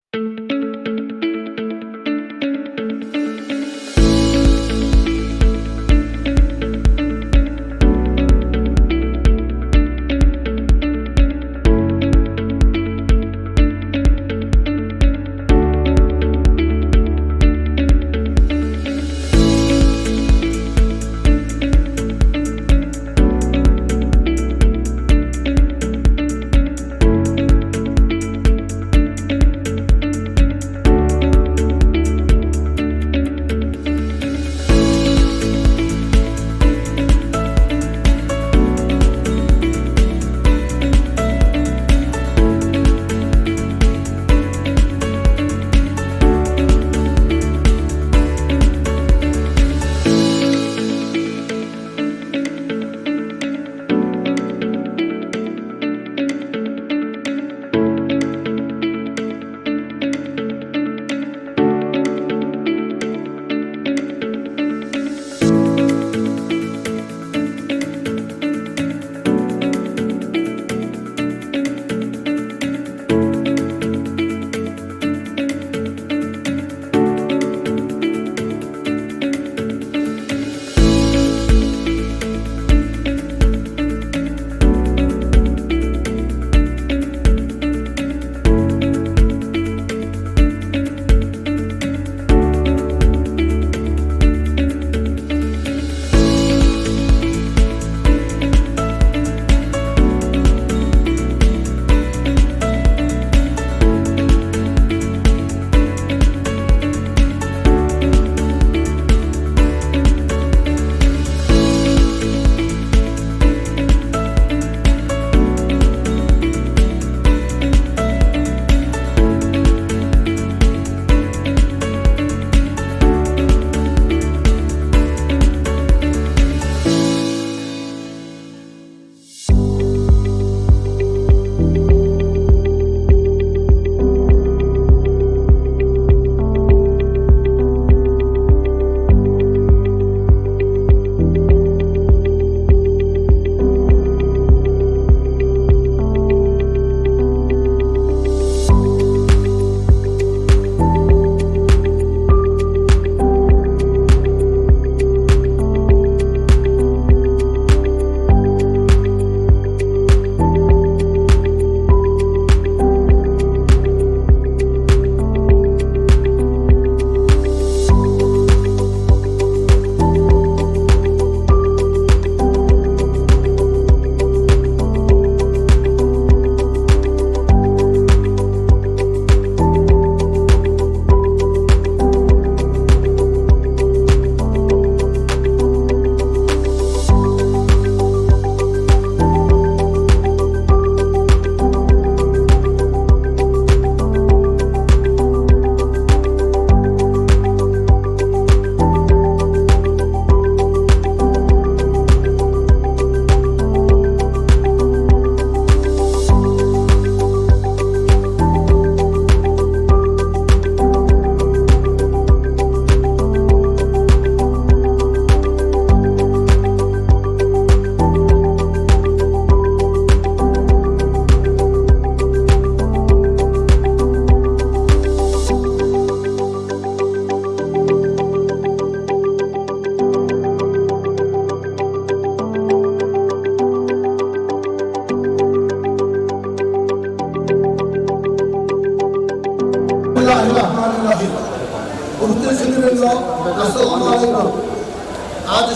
आज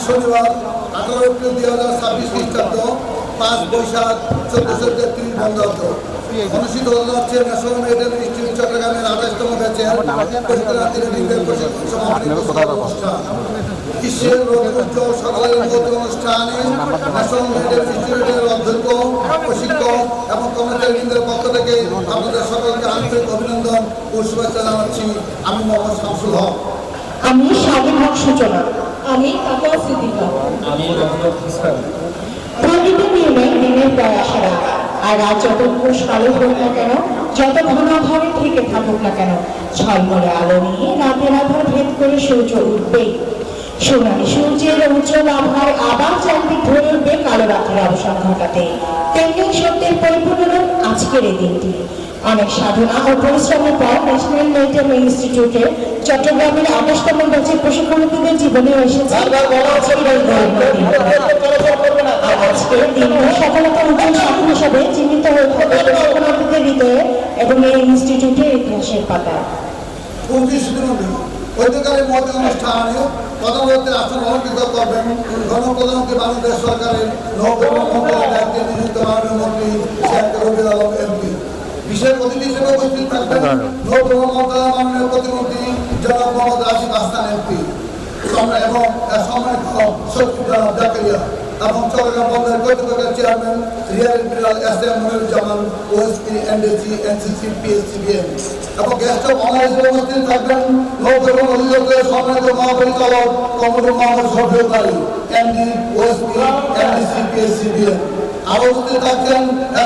शनिवार 18 एप्रिल 2026 খ্রিস্টাব্দ 5 বৈশাখ 1433 বঙ্গাব্দ অনুষ্ঠিত হচ্ছে ন্যাশনাল মেডিকেল ইনস্টিটিউট চট্টগ্রামের 28তম ব্যাচের বিশ্বের উজ্জ্বল সকালের মতো অনুষ্ঠানে ন্যাশনাল মেডিকেল ইনস্টিটিউটের অধ্যক্ষ প্রশিক্ষক এবং কর্মচারীদের পক্ষ থেকে আপনাদের সকলকে আন্তরিক অভিনন্দন ও শুভেচ্ছা জানাচ্ছি। আমি মোহাম্মদ শামসুল হক। আমি স্বাধীন হক সূচনা। আমি কাকা সিদ্দিকা। আমি ডক্টর ইসলাম। প্রতিটি দিনের প্রায় আসারা আর রাত যত ঘোষ কালো হোক না কেন, যত ঘন ঘরে থেকে থাকুক না কেন, ঝলমলে আলো নিয়ে রাতের আধার ভেদ করে সূর্য উঠবেই। সোনালি সূর্যের উজ্জ্বল আভায় আবার চারদিক ধরে উঠবে কালো রাতের অবসান ঘটাতে। তেমনি সত্যের পরিপূর্ণ আজকের এই দিনটি অনেক সাধনা ও পরিশ্রমের পর ন্যাশনাল এটিএম ইনস্টিটিউটে চট্টগ্রামের 28তম ব্যাচের প্রশিক্ষণার্থীদের জীবনে এসেছে আর আজকের দিনটি সফলতা উজ্জ্বল সাফল্য হিসাবে চিহ্নিত হয়ে থাকে প্রশিক্ষণার্থীদের হৃদয়ে এবং এই ইনস্টিটিউটের ইতিহাসের পাতা। 25 জুন ঐতিহ্যকারী মত অনুষ্ঠানে প্রধানমন্ত্রীর আসন অলঙ্কৃত করবেন গণপ্রধানমন্ত্রী বাংলাদেশ সরকারের নৌপরিবহন মন্ত্রণালয়ের দায়িত্বে নিযুক্ত মাননীয় মন্ত্রী শেখ রবিউল আলম এমপি। বিশেষ অতিথি হিসেবে উপস্থিত থাকবেন নৌপরিবহন মন্ত্রণালয়ের মাননীয় প্রতিমন্ত্রী জনাব মোহাম্মদ রাশিদ হাসান এমপি এবং সম্মানিত সচিব জনাব জাকারিয়া এবং চট্টগ্রাম বন্দর কর্তৃপক্ষের chairman rear admiral SM. Moniruzzaman OSP NDC NCC PSC BN এবং গেস্ট অফ অনার হিসেবে উপস্থিত থাকবেন নৌপরিবহন অধিদপ্তরের সম্মানিত মহাপরিচালক Kamrul Mohammad Shafiul Ali MD OSP NDC PSC BN. আরও উপস্থিত থাকছেন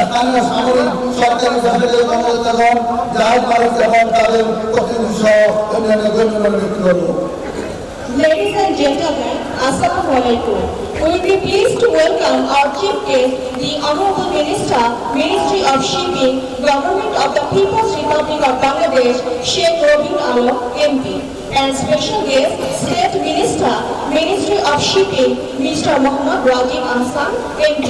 স্থানীয় সামরিক সরকারি বেসরকারি কর্মকর্তাগণ জাহাজ মালিক এবং তাদের প্রতিনিধি সহ অন্যান্য গণ্যমান্য ব্যক্তিবর্গ। Ladies and gentlemen, Assalamu alaikum. We will be pleased to welcome our chief guest, the Honorable Minister, Ministry of Shipping, Government of the People's Republic of Bangladesh, Sheikh Rubin Alam, MP, and special guest, State Minister, Ministry of Shipping, Mr. Muhammad Rajiv Ahsan, MP,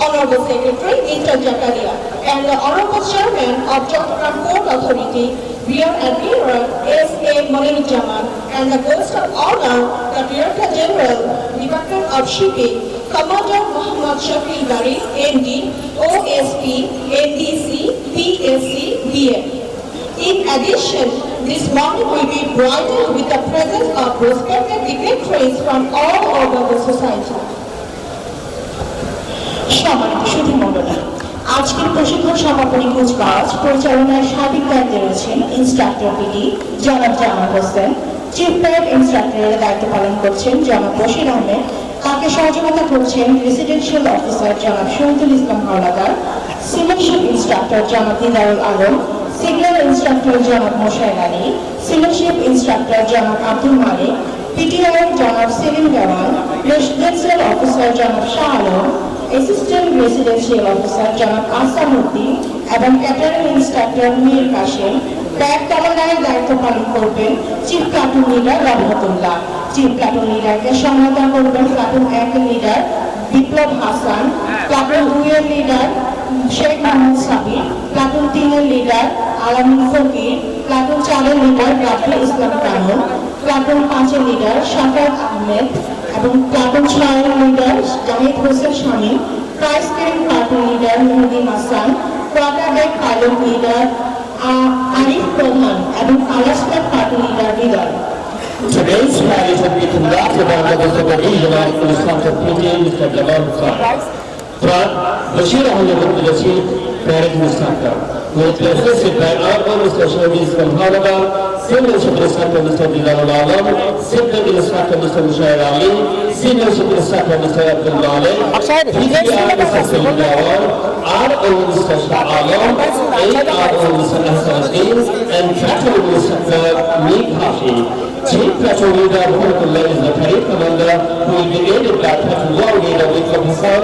Honorable Secretary, Mr. Jakaria, and the Honorable Chairman of Chattogram Port Authority, Rear Admiral S.A. Moniruজ্জামান, and the guest of honor, the Director General, Department of Shipping, Commander Muhammad Shakil Bari, MD, OSP, NDC, PSC, BM. In addition, this morning will be brightened with the presence of respected dignitaries from all over the society. সম্মানিত সুধীমণ্ডলী, আজকের প্রশিক্ষণ সমাপনী কুচকাওয়াজ পরিচালনায় সার্বিক দায়িত্বে রয়েছেন instructor PT জনাব Jamal Hossain, chief guide ইনস্ট্রাক্টরের দায়িত্ব পালন করছেন জনাব বশির আহমেদ, তাকে সহযোগিতা করছেন রেসিডেন্সিয়াল অফিসার জনাব শহীদুল ইসলাম হাওলাদার, সিলেকশন ইনস্ট্রাক্টর জনাব দিদারুল আলম, সিগন্যাল ইনস্ট্রাক্টর জনাব মোশাইর আলী, সিলেকশন ইনস্ট্রাক্টর জনাব আব্দুল মালিক, পিটিআই জনাব সেলিম দেওয়ান, রেসিডেন্সিয়াল অফিসার জনাব Shah Alam, assistant residential officer জনাব আহসান উদ্দিন এবং catering instructor Mir Kashem. Bag কমান্ডারের দায়িত্ব পালন করবেন চিফ প্লাটুন লিডার রহমতুল্লাহ। চিফ প্লাটুন লিডারকে সহায়তা করবেন প্লাটুন 1 এর লিডার বিপ্লব হাসান, প্লাটুন 2 এর লিডার শেখ মোহাম্মদ সাবির, প্লাটুন 3 এর লিডার আলামিন ফকির, প্লাটুন 4 এর লিডার রাফি ইসলাম কানুন, প্লাটুন 5 এর লিডার শাফাত আহমেদ এবং প্লাটুন 6 এর leader Zahid Hossain Shamim, prize carrying platoon leader Mehedi Hasan, quarterdeck pilot leader Arif Pradhan এবং cluster platoon leader Hridoy. Today's rally will be conducted under the supervision of Instructor PT Mr. Jamal Hussain. Front, Bashir Ahmed the Chief Parent Instructor, who is assisted by Honorable Mr. Shahid Islam Hawadar, Senior Chief Instructor Mr. Didarul Alam, Senior Instructor Mr. Mushair Ali, Senior Chief Instructor Mr. Abdul Malik, PTR Mr. Salim Lawal, RO Mr. Shah Alam, ARO Mr. Hassan Aziz, and Platoon Instructor Meek Hashi. Chief Platoon Leader Muhammadullah is the Parade Commander, who will be aided by Platoon 1 Leader Vikram Hassan,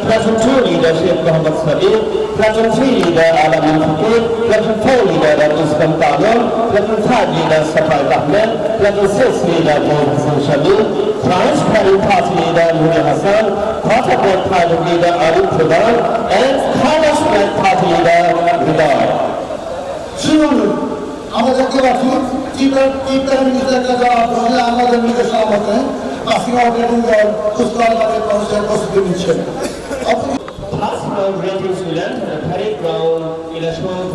Platoon 2 Leader Sheikh Muhammad Sabir, Platoon 3 Leader Alamin Fakir, Platoon 4 Leader Abdul Islam Talon, Platoon 5 Leader Safai Ahmed, Platoon 6 Leader Mohammad Hassan Shamil, Branch Parade Party Leader Nuri Hassan, Quarter Board Pilot Leader Arif Pradhan, and College Flight Party Leader Ridar. আমরা দেখতে পাচ্ছি chief মিনিস্টারকে যাওয়া বসে আমাদের নির্দেশনা মতে passing out রেডিং দল কুচকাওয়াজের কর্মসূচির প্রস্তুতি নিচ্ছেন। Last round ratings will enter the parade ground in a short.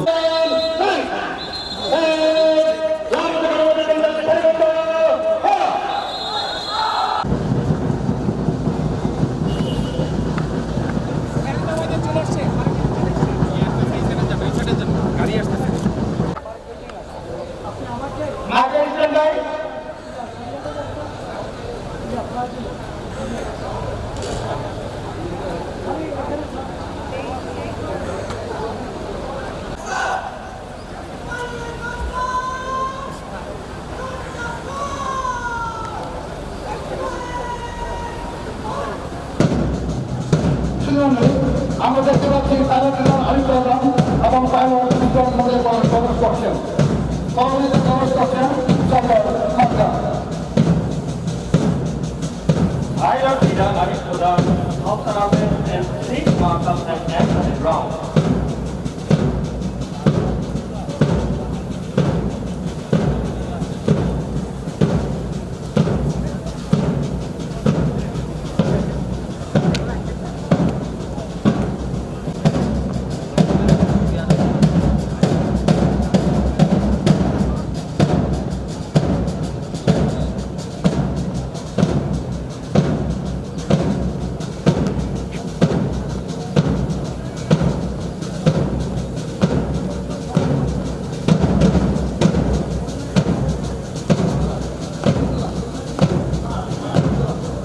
আমরা দেখতে পাচ্ছি তাদের আরিফ প্রধান এবং পাইলট প্রবেশ করছেন। Formally demonstration, Jabbar Kanga. Higher leader Arif Kudam, After and 6 markers and excellent round.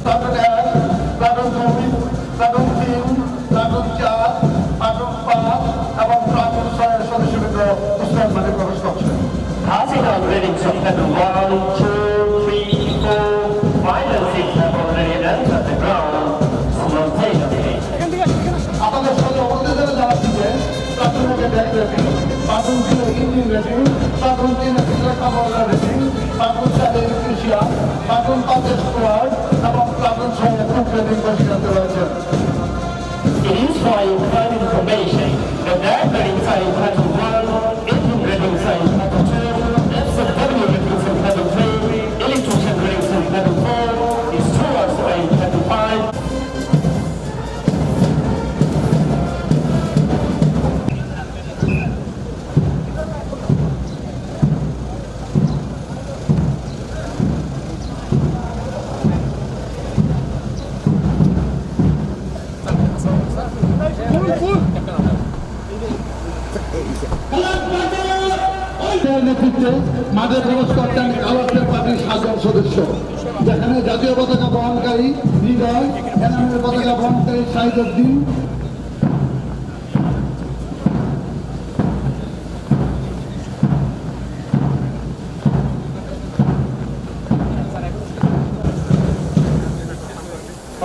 Platoon F, Platoon 2, Platoon 3, Platoon 4, Platoon 5 এবং Platoon 6 এর সদস্যবৃন্দ ইসলাম মাঠে প্রবেশ করছেন। Passing on readings of level 1, 2, 3, 4, 5 and 6 have already entered the ground simultaneously. আপনাদের সাথে অবদান জানাচ্ছি যে প্লাটুন একে back rating, platoon 2 engine rating, platoon 3 এর কাভার রেটিং, প্লাটুন 4 এর ইলেকট্রিশিয়ান, প্লাটুন 5 এর স্কোয়াড এবং প্লাটুন 6 এর গ্রুপ রেটিং পরিচালিত রয়েছে। It is for your kind information that that reading sign Platoon 1, engine reading sign Platoon 2, SW reading sign Platoon 3, electrician reading sign Platoon 4, is towards sign Platoon 5. এর নেতৃত্বে মাঠে প্রবেশ করছেন কালারদের পার্টির 7 জন সদস্য, যেখানে জাতীয় পতাকা বহনকারী হৃদয়, এনামের পতাকা বহনকারী Shahiduddin,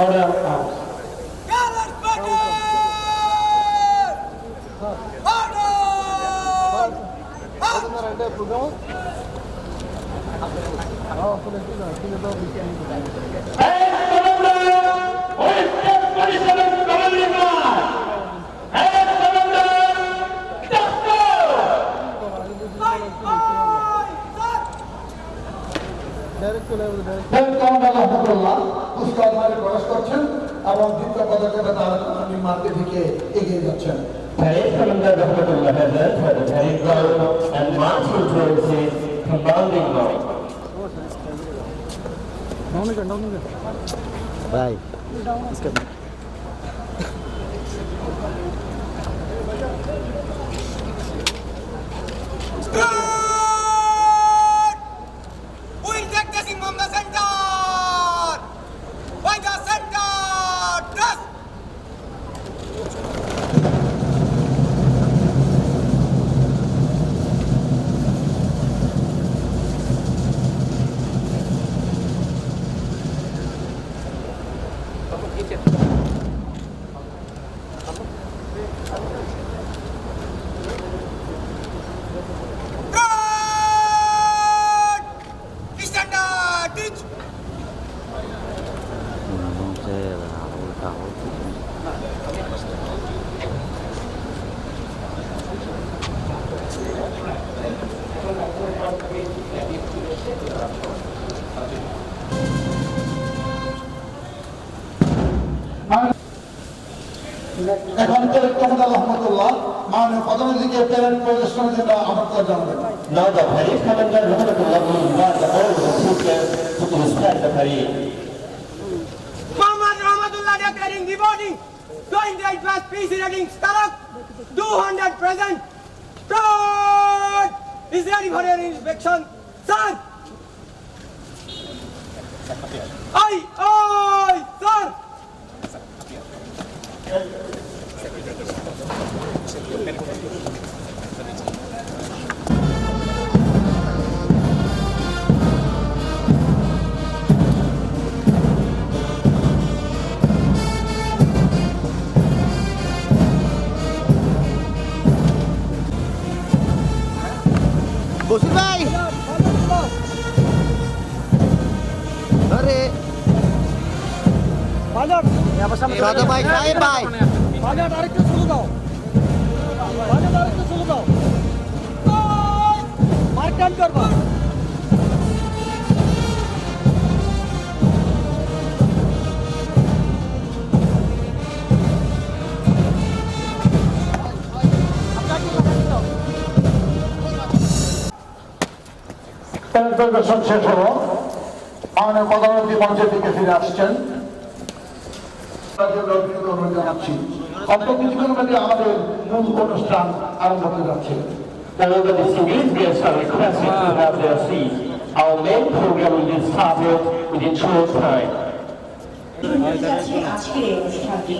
Order out. Colors Butter! Order! রহমতুল্লাহ পুরস্কার মাঠে প্রবেশ করছেন এবং দ্বিতীয় পদকে তারা মাঠে থেকে এগিয়ে যাচ্ছেন। Parade Commander Rahmatullah has entered the parade ground and marching towards his commanding line. Bye. Good! We'll take the thing from the center! By the center! Trust! Good! Standard! Ditch! No sé, la এখন commander রহমতুল্লাহ মাননীয় প্রধানমন্ত্রীকে parade পরিদর্শনের জন্য আমন্ত্রণ জানাবেন। Now the parade commander Rahmatullah will invite the whole of the troopers to inspect the parade. Muhammad Rahmatullah declaring the body. 28 plus PC rating Starak 200 present. Start! Is ready for your inspection. Sir! Aye! Aye! Sir! বসুন ভাই পরিদর্শন শেষ হলো, মাননীয় প্রধানমন্ত্রী মঞ্চের দিকে ফিরে আসছেন। জানাচ্ছি অল্প কিছুক্ষণ মধ্যে আমাদের মূল অনুষ্ঠান আরম্ভ হতে যাচ্ছে। All the distinguished guests are requested to have their seats. Our main program will be started within short time. শুনতে যাচ্ছে আজকের এই অনুষ্ঠানটি।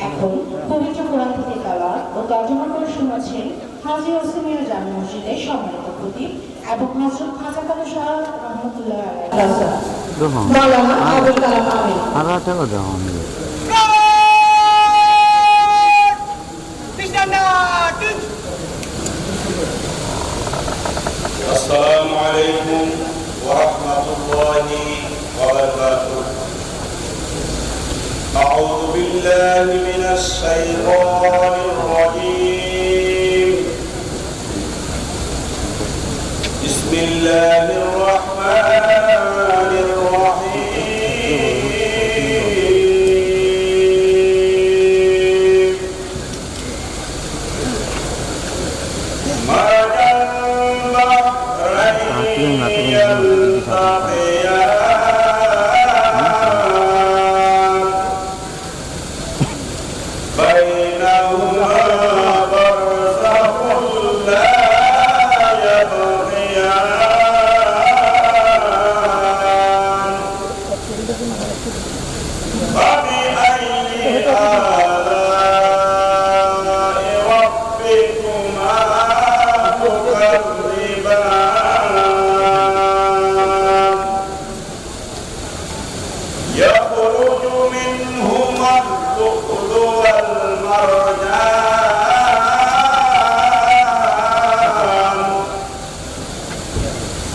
এখন পবিত্র কোরআন থেকে তেলাওয়াত ও তর্জমা করে শোনাচ্ছেন হাজী ওসমানিয়া জামে মসজিদের সম্মানিত খতিব এবং হযরত খাজা কাদের শাহ রহমাতুল্লাহ আলাইহি। মাওলানা আবুল কালাম আমিন। আরাটাও দাও আমি السلام عليكم ورحمة الله وبركاته. أعوذ بالله من الشيطان الرجيم. بسم الله الرحمن الرحيم. بينهما برزخ لا يبغيان فبأي آلاء ربكما تكذبان يخرج منهما اللؤلؤ والمرجان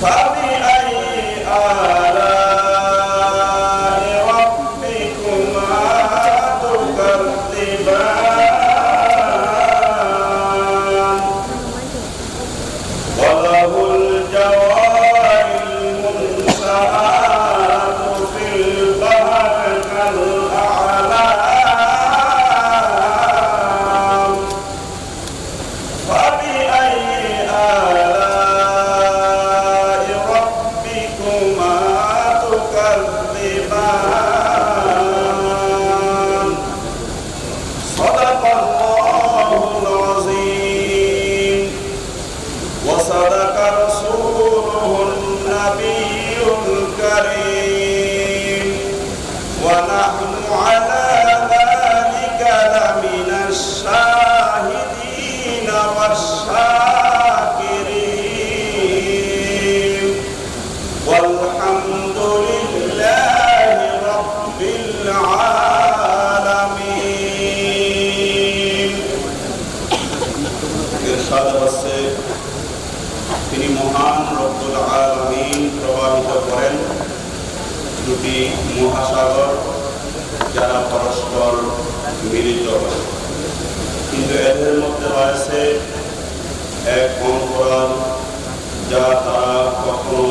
فبأي آلاء ربكما تكذبان وله الجوار المنشآت في البحر كالأعلام فبأي آلاء ربكما تكذبان صدق الله العظيم وصدق رسوله النبي الكريم ونحن على ذلك لمن الشاهدين والشاكرين والحمد لله رب العالمين. ইরশাদ আছে তিনি মহান রব্বুল আলামিন প্রভাবিত করেন দুটি মহাসাগর যারা পরস্পর মিলিত হয়, কিন্তু এদের মধ্যে রয়েছে এক অন্তরাল যা তারা কখনো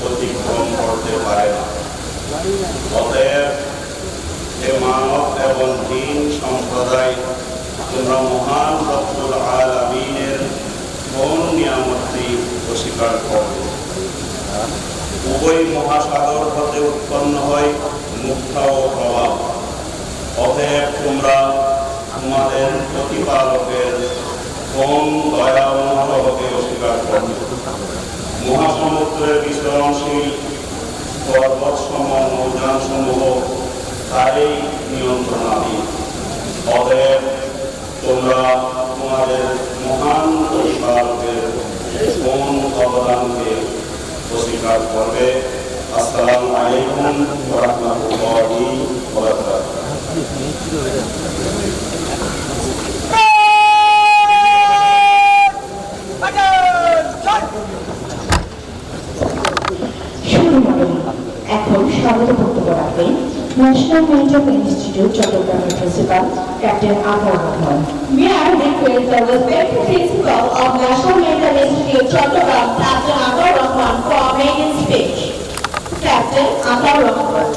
অতিক্রম করতে পারে না। অতএব হে মানব এবং জিন সম্প্রদায়, তোমরা মহান রব্বুল আলামিনের কোন নিয়ামতটি অস্বীকার করবে? উভয় মহাসাগর হতে উৎপন্ন হয় মুক্তা ও প্রবাহ। অতএব তোমরা তোমাদের প্রতিপালকের কোন দয়া অনুগ্রহকে অস্বীকার করবে? মহাসমুদ্রের বিচরণশীল পর্বতসমূহ নৌযানসমূহ তারই নিয়ন্ত্রণাধীন। অতএব তোমরা তোমাদের মহান প্রতিপালকের কোন অবদানকে অস্বীকার করবে? আসসালামু আলাইকুম ওয়া রাহমাতুল্লাহি ওয়া বারাকাতুহু। এখন স্বাগত বক্তব্য রাখবেন ন্যাশনাল মেরিটাইম ইনস্টিটিউট চট্টগ্রামের principal captain Ataur Rahman. May I request the respected principal of National Medical Institute, Chattogram, Captain Atar Rahman, for a maiden speech. Captain Atar Rahman.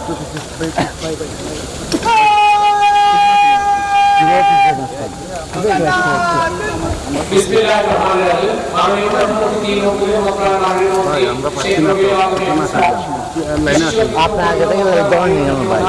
বিসমিল্লাহিররহমানিররহিম। মাননীয় প্রধানমন্ত্রী নবীন মন্ত্রণালয় মাননীয় মন্ত্রী শেখ রবিউল আলম আপনি আগে থেকে দল নিয়ে যাবেন ভাই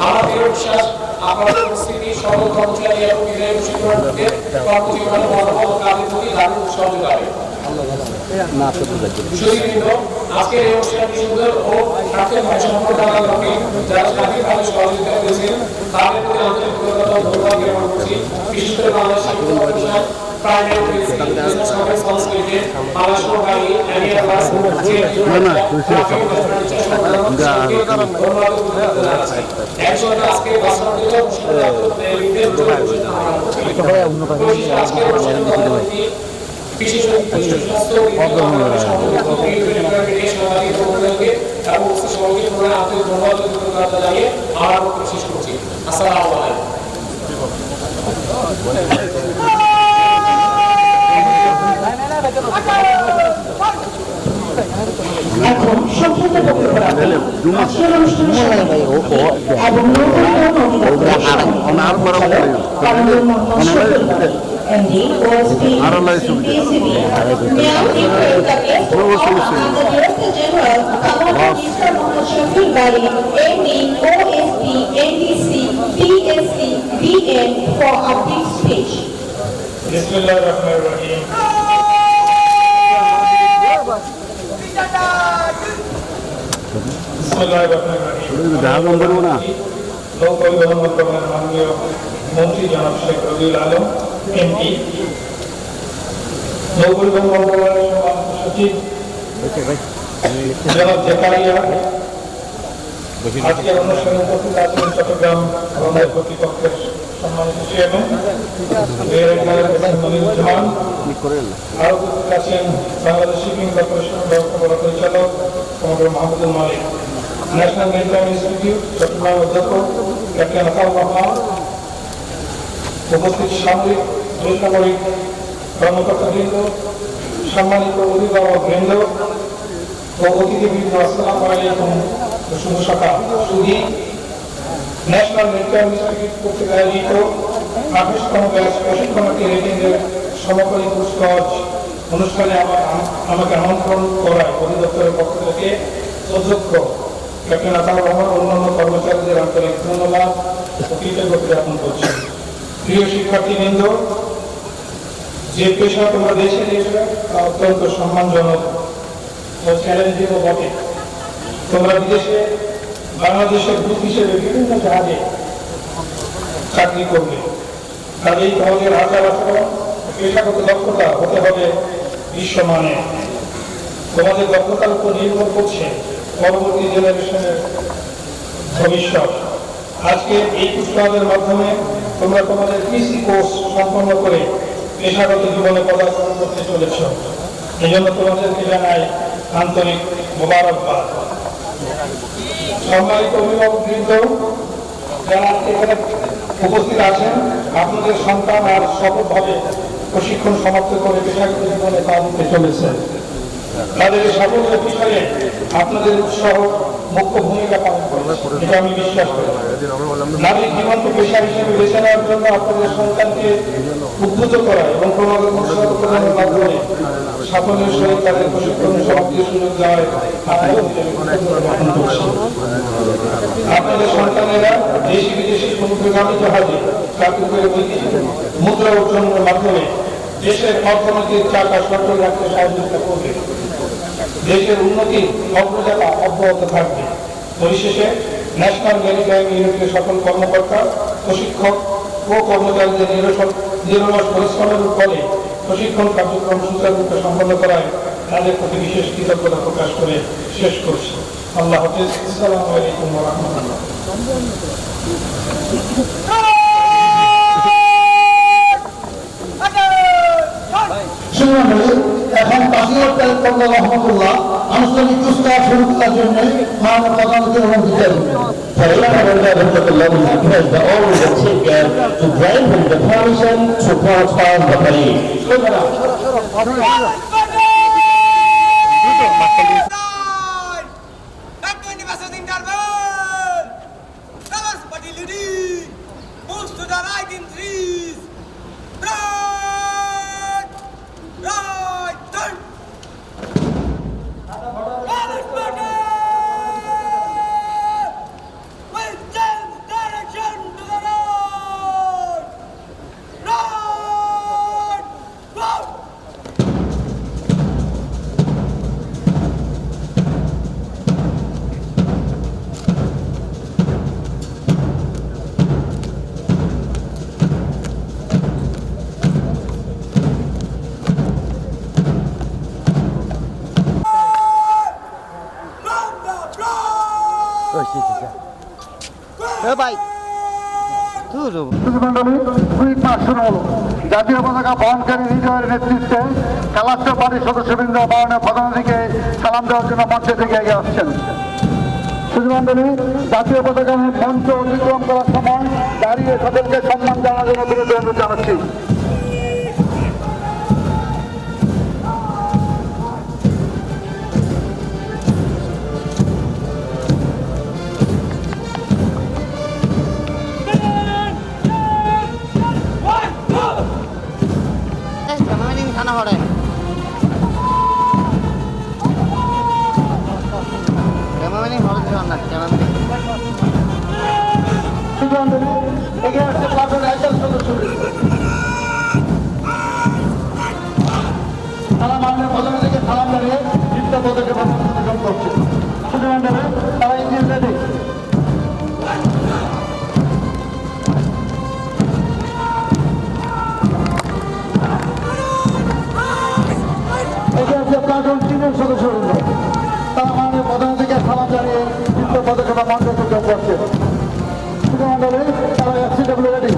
আমাদের বিশ্বাস আপনাদের উপস্থিতি সকল কর্মচারী এবং বিদায়ী প্রশিক্ষণার্থীকে কর্মজীবনে মনোবল কাজের প্রতি দারুণ উৎসাহ যোগাবে। সুধীবৃন্দ, আজকের এই অনুষ্ঠানটি সুন্দর ও প্রাপ্তের ভাই সম্পর্কে যারা স্বাধীনভাবে সহযোগিতা করেছেন তাদের প্রতি আন্তরিক কৃতজ্ঞতা ও ধন্যবাদ জ্ঞাপন করছি। বিশেষ করে বাংলাদেশ সাহিত্য প্রতিষ্ঠান আসসালামু আলাইকুম। এখন সংক্ষিপ্ত বক্তব্য রাখবেন আজকের অনুষ্ঠানের সভাপতি এবং নতুন MD, OSP, PCB. May I request the guest of honor and the Director General, Commander Mr. Muhammad Shafiq Bari, MD, OSP, NDC, PSC, BN for a brief speech. বিসমিল্লাহিররহমানিররহিম। নৌ পরিবহন মন্ত্রণালয়ের মাননীয় মন্ত্রী জনাব শেখ রবিউল আলম এমপি, নৌ পরিবহন মন্ত্রণালয়ের সম্মানিত সচিব জনাব জাকারিয়া, আজকের অনুষ্ঠানে উপস্থিত আছেন চট্টগ্রাম বন্দর কর্তৃপক্ষের সম্মানিত চেয়ারম্যান মনিরুজ্জামান, আরো উপস্থিত আছেন বাংলাদেশ শিপিং কর্পোরেশনের ব্যবস্থাপনা পরিচালক কমোডর মাহমুদুল মালিক, ন্যাশনাল মেরিটাইম ইনস্টিটিউট চট্টগ্রাম অধ্যক্ষ ক্যাপ্টেন আতাউর রহমান, উপস্থিত সামরিক বেসামরিক কর্মকর্তাবৃন্দ, সম্মানিত অভিভাবক বৃন্দ ও অতিথিবৃন্দ, আসসালামু আলাইকুম। শুভ সকাল। শুধু ন্যাশনাল মেরিটাইম ইনস্টিটিউট কর্তৃক আয়োজিত 28তম ব্যাচ প্রশিক্ষণার্থী রেটিংয়ের সমাপনী কুচকাওয়াজ অনুষ্ঠানে আমাকে আমন্ত্রণ করায় অধিদপ্তরের পক্ষ থেকে অধ্যক্ষ ক্যাপ্টেন আতাউর রহমান অন্যান্য কর্মচারীদের আন্তরিক ধন্যবাদ ও কৃতজ্ঞতা জ্ঞাপন করছি। প্রিয় শিক্ষার্থীবৃন্দ, যে পেশা তোমরা দেশে নিয়েছো তা অত্যন্ত সম্মানজনক ও চ্যালেঞ্জিংও বটে। তোমরা বিদেশে বাংলাদেশের দূত হিসেবে বিভিন্ন জাহাজে চাকরি করবে, কাজেই তোমাদের আচার আচরণ পেশাগত দক্ষতা হতে হবে বিশ্বমানের। তোমাদের দক্ষতার উপর নির্ভর করছে পরবর্তী জেনারেশনের ভবিষ্যৎ। আজকে এই কুচকাওয়াজের মাধ্যমে তোমরা তোমাদের কৃষি কোর্স সম্পন্ন করে পেশাগত জীবনে পদার্পণ করতে চলেছ। এই জন্য তোমাদেরকে জানাই আন্তরিক মোবারকবাদ। সম্মানিত অভিভাবকবৃন্দ যারা এখানে উপস্থিত আছেন, আপনাদের সন্তান আর সফলভাবে প্রশিক্ষণ সমাপ্ত করে পেশাগত জীবনে পা দিতে চলেছে। তাদের সাফল্যের পিছনে আপনাদের উৎসাহ মুখ্য ভূমিকা পালন করেছে, এটা আমি বিশ্বাস করি। নারীর জীবনকে পেশা হিসেবে বেছে নেওয়ার জন্য আপনাদের সন্তানকে উদ্বুদ্ধ করা এবং ক্রমাগত উৎসাহ প্রদানের মাধ্যমে সাফল্যের সহিত তাদের প্রশিক্ষণের সক্রিয় সুযোগ দেওয়ায় আপনাদের সন্তানেরা দেশি বিদেশি সমুদ্রগামী জাহাজে চাকরি করে মুদ্রা অর্জনের মাধ্যমে দেশের অর্থনৈতিক চাকা সচল রাখতে সহযোগিতা করবে, দেশের উন্নতির অগ্রযাত্রা অব্যাহত থাকবে। পরিশেষে ন্যাশনাল ম্যারিটাইম ইউনিটের সকল কর্মকর্তা, প্রশিক্ষক ও কর্মচারীদের নিরলস পরিশ্রমের ফলে প্রশিক্ষণ কার্যক্রম সুচারুরূপে সম্পন্ন করায় তাদের প্রতি বিশেষ কৃতজ্ঞতা প্রকাশ করে শেষ করছি। আল্লাহ হাফেজ। আসসালামু আলাইকুম ওয়া রাহমাতুল্লাহ। এখন তাসিরুল কবির রহমতুল্লাহ আনুষ্ঠানিক পুরস্কার শুরু করার জন্য মাননীয় প্রধানমন্ত্রী অনুমতি দেন। The always take to grant him the permission to transform the police. Moves to the right in threes. Right, right, turn. With change direction to the right. Right, right. জাতীয় পতাকা বহনকারী হৃদয়ের নেতৃত্বে কালাস্টার পার্টির সদস্যবৃন্দ মাননীয় প্রধানমন্ত্রীকে সালাম দেওয়ার জন্য মঞ্চে থেকে এগিয়ে আসছেন। সুধীমণ্ডলী, জাতীয় পতাকা মঞ্চ অতিক্রম করার সময় দাঁড়িয়ে সকলকে সম্মান জানানোর জন্য বিরত অনুরোধ জানাচ্ছি। এগিয়ে আসছে প্লাটুন একজন সদস্য। তারা মাননীয় প্রধানমন্ত্রীকে সালাম জানিয়ে চিত্র পদকে প্রদর্শন করছে। সুধীমণ্ডলী, তারা ইঞ্জিন রেডি। এগিয়ে আসছে প্লাটুন 3 সদস্যবৃন্দ। তারা মাননীয় প্রধানমন্ত্রীকে সালাম জানিয়ে চিত্র পদকে প্রদর্শন করছে। সুধীমণ্ডলী, তারা এফসিডব্লিউ রেডি।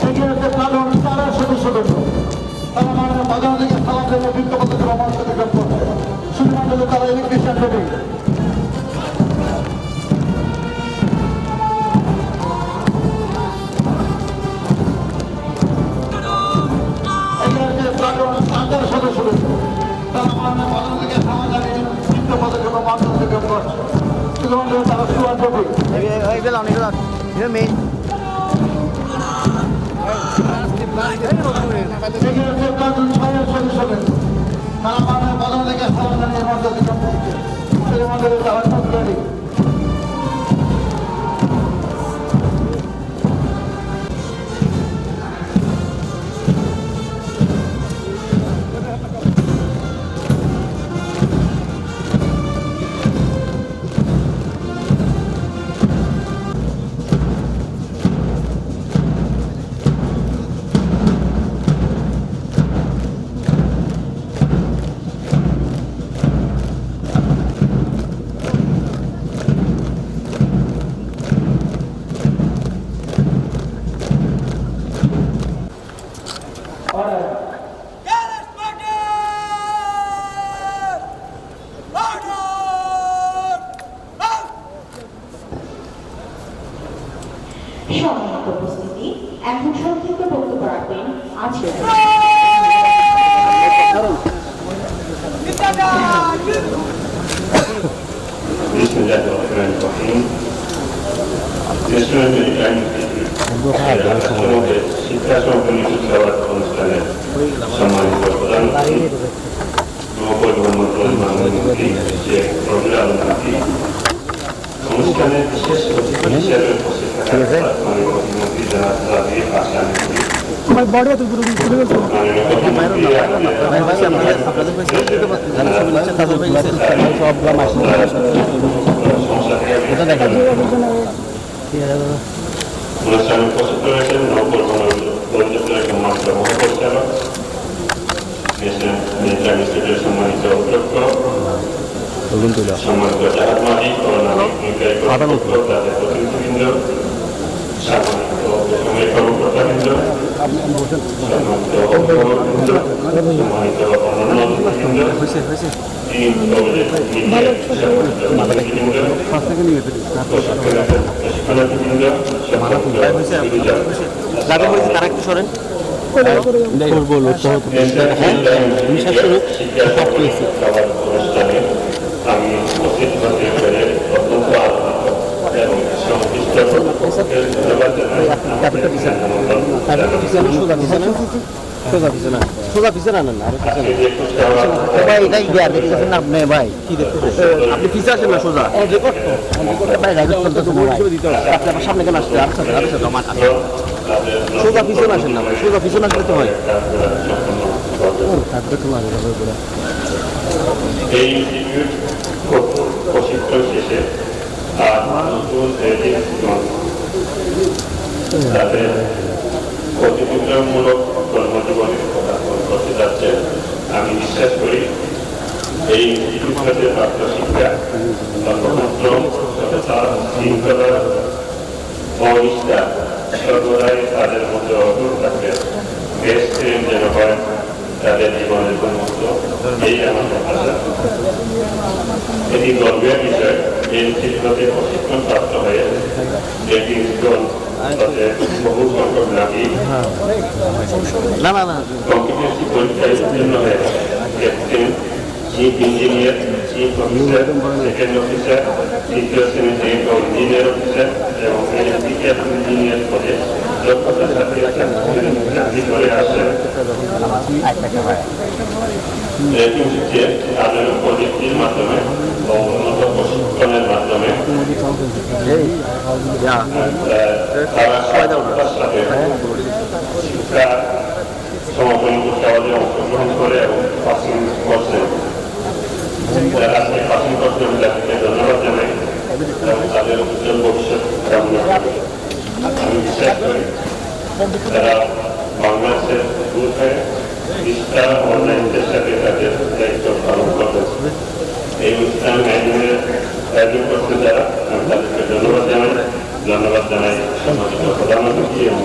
এগিয়ে আসছে প্লাটুন 4 সদস্যবৃন্দ। তারা মাননীয় প্রধানমন্ত্রীকে সালাম জানিয়ে চিত্র পদকে প্রদর্শন করছে। সুধীমণ্ডলী, তারা ইলেকট্রিশিয়ান রেডি। সদস্যবৃন্দ, তারা মাননীয় প্রধানমন্ত্রীকে সালাম জানিয়ে চিত্র পদকে প্রদর্শন করছে। সুধীমণ্ডলী, তারা সুয়ার রেডি। তারা মাননীয় প্রধানমন্ত্রীকে সালাম জানিয়ে মঞ্চ অতিক্রম করছে। সুধীমণ্ডলী, তারা রেডি। ন্যাশনাল মেরিটাইম ইনস্টিটিউট শিক্ষা সম্পন্ন শিক্ষাবাদ অনুষ্ঠানের সম্মানিত প্রধানমন্ত্রী নৌপরিবহন মন্ত্রণালয় মাননীয় শেখ রবিউল আলম মুফতি, অনুষ্ঠানের বিশেষ অতিথি হিসেবে উপস্থিত থাকা মাননীয় প্রধানমন্ত্রী জনাব রাজীব হাসান মাননীয় অনুষ্ঠানে উপস্থিত রয়েছেন নৌপরিবহন পরিচালক সম্মানিত মহাপরিচালক, ন্যাশনাল মেরিটাইম ইনস্টিটিউটের সম্মানিত অধ্যক্ষ, সম্মানিত জাহাজ মালিক ও নাবিক নির্বাহী কর্তৃপক্ষ, তাদের প্রতিনিধিবৃন্দ, সম্মানিত বেসামরিক কর্মকর্তাবৃন্দ, সম্মানিত অভিভাবকবৃন্দ, সম্মানিত অন্যান্য অতিথিবৃন্দ, অনুষ্ঠানে আমি উপস্থিত হতে পেরে অত্যন্ত আনন্দিত এবং সংশ্লিষ্ট কর্তৃপক্ষের ধন্যবাদ জানাই। সোজা পিছনে আনেন না, ভাই এটাই দেয়ার দেখতেছেন না আপনি, ভাই কি দেখতেছেন আপনি পিছে আসেন না, সোজা ভাই রাইড করতেছেন আপনার সামনে কেন আসছে? আচ্ছা সোজা পিছনে আসেন না ভাই, সোজা পিছনে আসলে তো হয়। এই ইনস্টিটিউট প্রশিক্ষণ শেষে আর নতুন তাদের প্রতিযোগিতামূলক কর্মজীবনের কথা করতে যাচ্ছে। আমি বিশ্বাস করি এই ইনস্টিটিউট হতে প্রাপ্ত শিক্ষা গণতন্ত্র, সততা, শৃঙ্খলা ও নিষ্ঠা সর্বদাই তাদের মধ্যে অটুট থাকবে। দেশপ্রেম যেন হয় তাদের জীবনের মতো, এই আমার আশা। এটি গর্বের বিষয় এই ইনস্টিটিউটে প্রশিক্ষণ প্রাপ্ত হয়ে বহু সংখ্যক নাগরিক কম্পিটেন্সি পরীক্ষায় উত্তীর্ণ হয়ে captain, chief engineer, chief officer, second officer, তৃতীয় শ্রেণীতে ইঞ্জিনিয়ার অফিসার এবং ইলেকট্রিক্যাল ইঞ্জিনিয়ার পদে দক্ষতার সাথে চাকরি করে আসেন। রেটিং সিস্টেম আধুনিক প্রযুক্তির মাধ্যমে ও উন্নত প্রশিক্ষণের মাধ্যমে তারা সততার সাথে শিক্ষা সমাপনী কুচকাওয়াজে অংশগ্রহণ করে এবং পাসিং করছেন। যারা আজকে পাসিং করতে তাদেরকে ধন্যবাদ জানাই এবং তাদের উজ্জ্বল ভবিষ্যৎ কামনা করি। আমি বিশ্বাস করি তারা বাংলাদেশের দূর হয়ে নিষ্ঠা অনলাইনের সাথে তাদের দায়িত্ব পালন করবেন। এই অনুষ্ঠান আয়োজন করতে যারা আমি তাদেরকে ধন্যবাদ জানাই সম্মানিত প্রধানমন্ত্রী এবং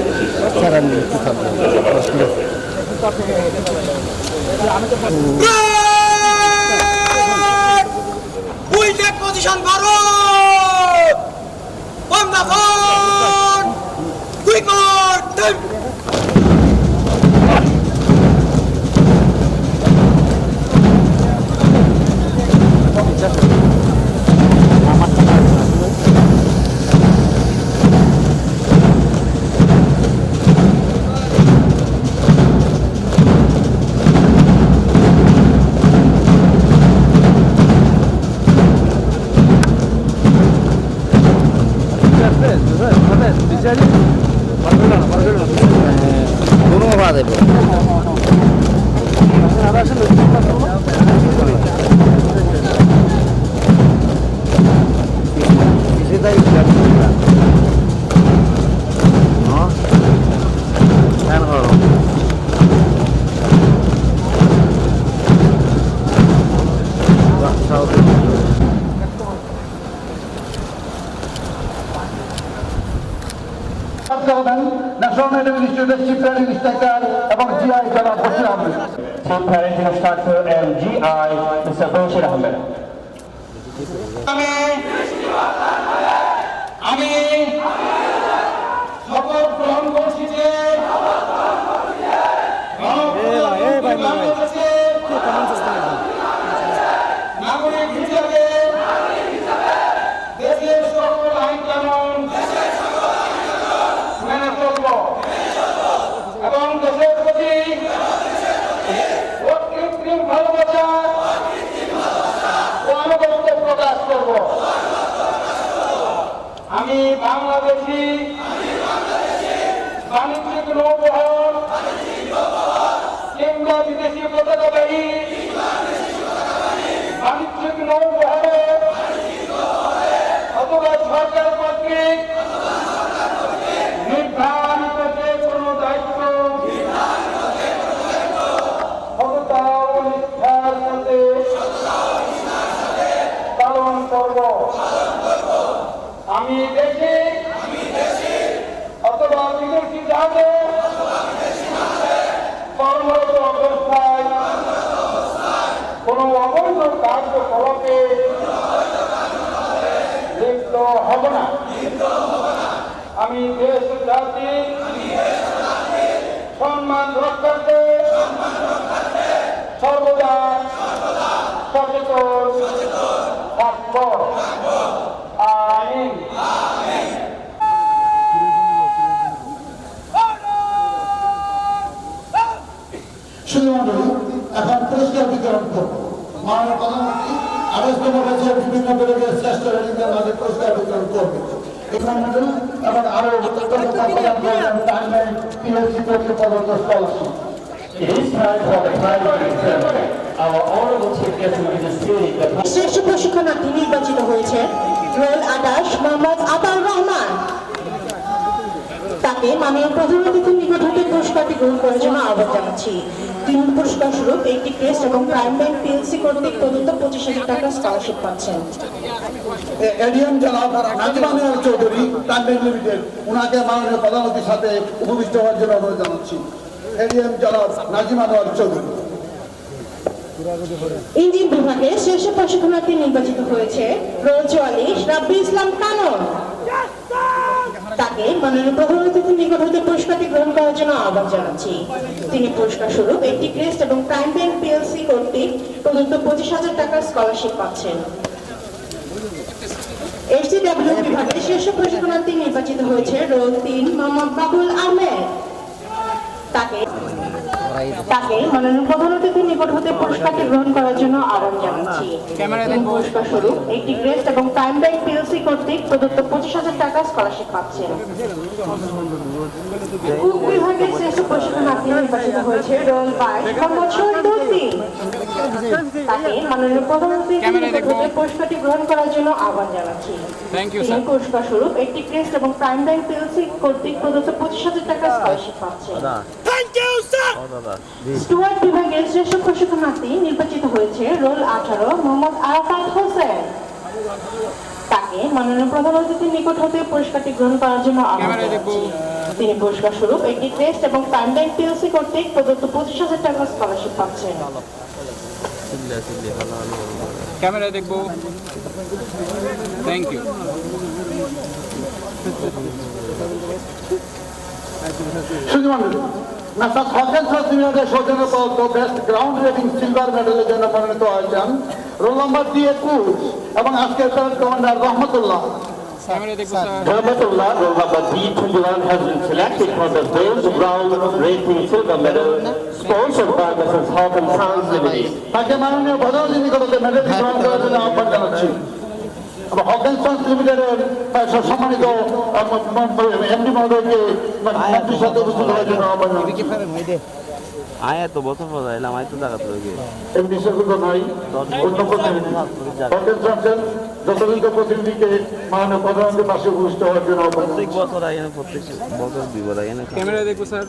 We take position, Bharat! On the front! Quick march! दोनों बात है ন্যাশনাল মেরিটাইম ইনস্টিটিউটের চিফ প্ল্যানিং ইনস্ট্রাক্টর এবং জিআই জনাব Bashir Ahmed. Chief Parenting Instructor and GI, Mr. Bashir Ahmed. আমি শপথ গ্রহণ করছি যে নাগরিক হিসাবে দেশের সকল আমি বাংলাদেশি বাণিজ্যিক নৌবহর কিংবা বিদেশি পতাকাবাহী বাণিজ্যিক নৌবহরে অথবা সরকার কর্তৃক নির্ধারিত যে কোনো দায়িত্ব সততা ও নিষ্ঠার সাথে পালন করব। আমি দেশে অথবা বিদেশি জাহাজে কর্মরত অবস্থায় কোনো অবৈধ কার্যকলাপে লিপ্ত হব না। আমি দেশ জাতি সম্মান রক্ষার্থে সর্বদা সচেতন থাকব। আমিন। শুধুমাত্র এখন পুরস্কার বিতরণ করব। মাননীয় প্রধানমন্ত্রী 28তম বছর বিভিন্ন বিভাগের শ্রেষ্ঠ রেজিমেন্টের মাঝে পুরস্কার বিতরণ করবে। এখানে এবং আরো পিএসসি থেকে প্রদত্ত scholarship. It is time for the private ceremony. Our honorable chief guest will be displaying the শ্রেষ্ঠ প্রশিক্ষণার্থী নির্বাচিত হয়েছে রোল 28 মোহাম্মদ আতাউর রহমান। তাকে মাননীয় প্রধান অতিথির নিকট হতে পুরস্কারটি গ্রহণ করার জন্য আহ্বান জানাচ্ছি। তিনি পুরস্কার স্বরূপ একটি ক্রেস্ট এবং প্রাইম ব্যাংক পিএলসি কর্তৃক প্রদত্ত 25,000 টাকা স্কলারশিপ পাচ্ছেন। এডিএম জনাব নাজিমা নোয়ার চৌধুরী প্রাইভেট লিমিটেড, ওনাকে মাননীয় প্রধান অতিথির সাথে উপবিষ্ট হওয়ার জন্য অনুরোধ জানাচ্ছি। এডিএম জনাব নাজিমা নোয়ার চৌধুরী। ইঞ্জিন বিভাগে শ্রেষ্ঠ প্রশিক্ষণার্থী নির্বাচিত হয়েছে রোল 44 রাব্বি ইসলাম কানন। তাকে মাননীয় প্রধান অতিথির নিকট হতে পুরস্কারটি গ্রহণ করার জন্য আহ্বান জানাচ্ছি। তিনি পুরস্কার স্বরূপ একটি ক্রেস্ট এবং প্রাইম ব্যাংক পিএলসি কর্তৃক প্রদত্ত 25,000 টাকার স্কলারশিপ পাচ্ছেন। এসসিডব্লিউ বিভাগে শীর্ষ প্রশিক্ষণার্থী নির্বাচিত হয়েছে রোল 3 মোহাম্মদ বাবুল আহমেদ। তাকে মাননীয় প্রধান অতিথির নিকট হতে পুরস্কারটি গ্রহণ করার জন্য আহ্বান জানাচ্ছি। তিনি পুরস্কার স্বরূপ একটি ক্রেস্ট এবং প্রাইম ব্যাংক পিএলসি কর্তৃক প্রদত্ত 25,000 টাকা স্কলারশিপ পাচ্ছেন। কুক বিভাগের শ্রেষ্ঠ প্রশিক্ষণার্থী নির্বাচিত হয়েছে রোল 22 মোহাম্মদ শহীদুল উদ্দিন। তাকে মাননীয় প্রধান অতিথির নিকট হতে পুরস্কারটি গ্রহণ করার জন্য আহ্বান জানাচ্ছি। তিনি পুরস্কার স্বরূপ একটি ক্রেস্ট এবং প্রাইম ব্যাংক পিএলসি কর্তৃক প্রদত্ত 25,000 টাকা স্কলারশিপ পাচ্ছেন। স্টুয়ার্ট বিভাগের শ্রেষ্ঠ প্রশিক্ষণার্থী নির্বাচিত হয়েছে রোল 18 মোহাম্মদ আরাফাত হোসেন। তাকে মাননীয় প্রধান অতিথির নিকট হতে পুরস্কারটি গ্রহণ করার জন্য আহ্বান জানাচ্ছি। তিনি পুরস্কার স্বরূপ একটি ক্রেস্ট এবং প্রাইম ব্যাংক পিএলসি কর্তৃক প্রদত্ত 25,000 টাকা স্কলারশিপ পাচ্ছেন। ক্যামেরা দেখবো। Thank you. শুধুমাত্র নাসা হকেন্সার সিনিয়রের সৌজন্য প্রদত্ত বেস্ট গ্রাউন্ড রেটিং সিলভার মেডেলের জন্য মনোনীত হয়েছেন রোল নম্বর 21 এবং আজকের প্যারেড কমান্ডার রহমতুল্লাহ। ক্যামেরা দেখবো sir. Rahmatullah, roll number D21 has been selected for the bronze ground rating silver medal, sponsored by Mrs. Hawk and Sons Limited. তাকে মাননীয় প্রধান অতিথি নিকট হতে মেডেলটি গ্রহণ করার জন্য আহ্বান জানাচ্ছি। হকেন্সন্স লিমিটেডের সম্মানিত এমডি মহোদয়কে মন্ত্রীর সাথে উপস্থিত হওয়ার জন্য আহ্বান জানাচ্ছি। আয় এত বছর পর এলাম, আয় তো জায়গা তো এমডি সেগুলো নয়, অন্য প্রতিনিধি হকেন্সন্সের যতদিন প্রতিনিধিকে মাননীয় প্রধানমন্ত্রীর পাশে উপস্থিত হওয়ার জন্য আহ্বান জানাচ্ছি। প্রত্যেক বছর আয় না, প্রত্যেক বছর বিপদ আয় না। ক্যামেরা দেখবো স্যার।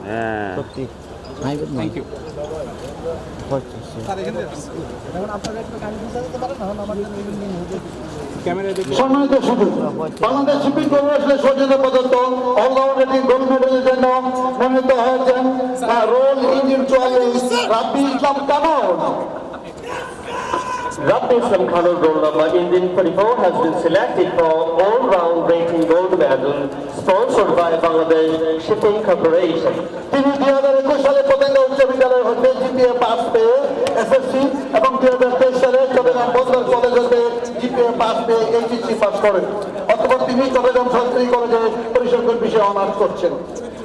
হ্যাঁ থ্যাংক ইউ। ক্যামেরা দেখবো। সম্মানিত শুধু বাংলাদেশ শিপিং কর্পোরেশনের সৌজন্য প্রদত্ত অলরাউন্ড রেটিং গোল্ড মেডেলের জন্য মনোনীত হয়েছেন role engine 44 Rabbi Islam Kanan. Rabbi Islam Khan's roll number Indian 44 has been selected for all-round rating gold medal, sponsored by Bangladesh Shipping Corporation. তিনি 2021 সালে পতেঙ্গা উচ্চ বিদ্যালয় হতে জিপিএ পাস পেয়ে এসএসসি এবং 2023 সালে চট্টগ্রাম বন্দর কলেজ হতে জিপিএ পাস পেয়ে এইচএসসি পাস করেন। অতঃপর তিনি চট্টগ্রাম সরকারি কলেজে পরিসংখ্যান বিষয়ে অনার্স করছেন।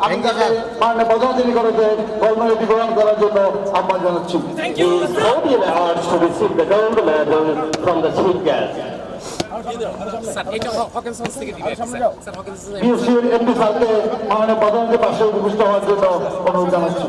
আমি তাকে মাননীয় প্রধানমন্ত্রী করেছে কর্মনীতি গ্রহণ করার জন্য আহ্বান জানাচ্ছি। The podium awards to receive the gold medal from the chief guest. বিএসসির এমপি স্যারকে মাননীয় প্রধানমন্ত্রীর পাশে উপস্থিত হওয়ার জন্য অনুরোধ জানাচ্ছি।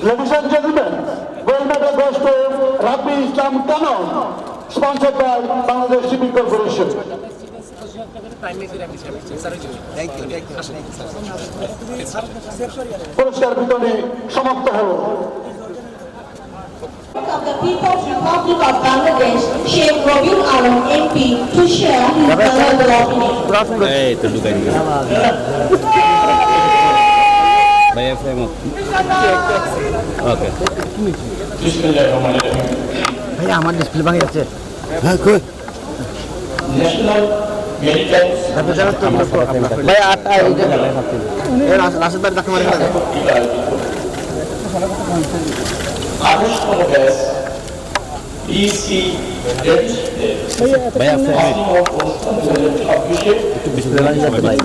Ladies and gentlemen, gold medal goes to Rabbi Islam Kanon, sponsored by Bangladesh Shipping Corporation. পুরস্কার বিতরণী সমাপ্ত হলো। Of the People's Republic of Bangladesh, Sheikh Rabiul Alam MP, to share his valuable opinion. ভাই আমার ডিসপ্লে ভাঙে যাচ্ছে। National Medical ভাই আটটা রাশেদ ভাই তাকে মারে ফেলা যায়। আনুষ্ঠান ব্যাস BC একটু ডিসপ্লে ভাঙে যাচ্ছে ভাই।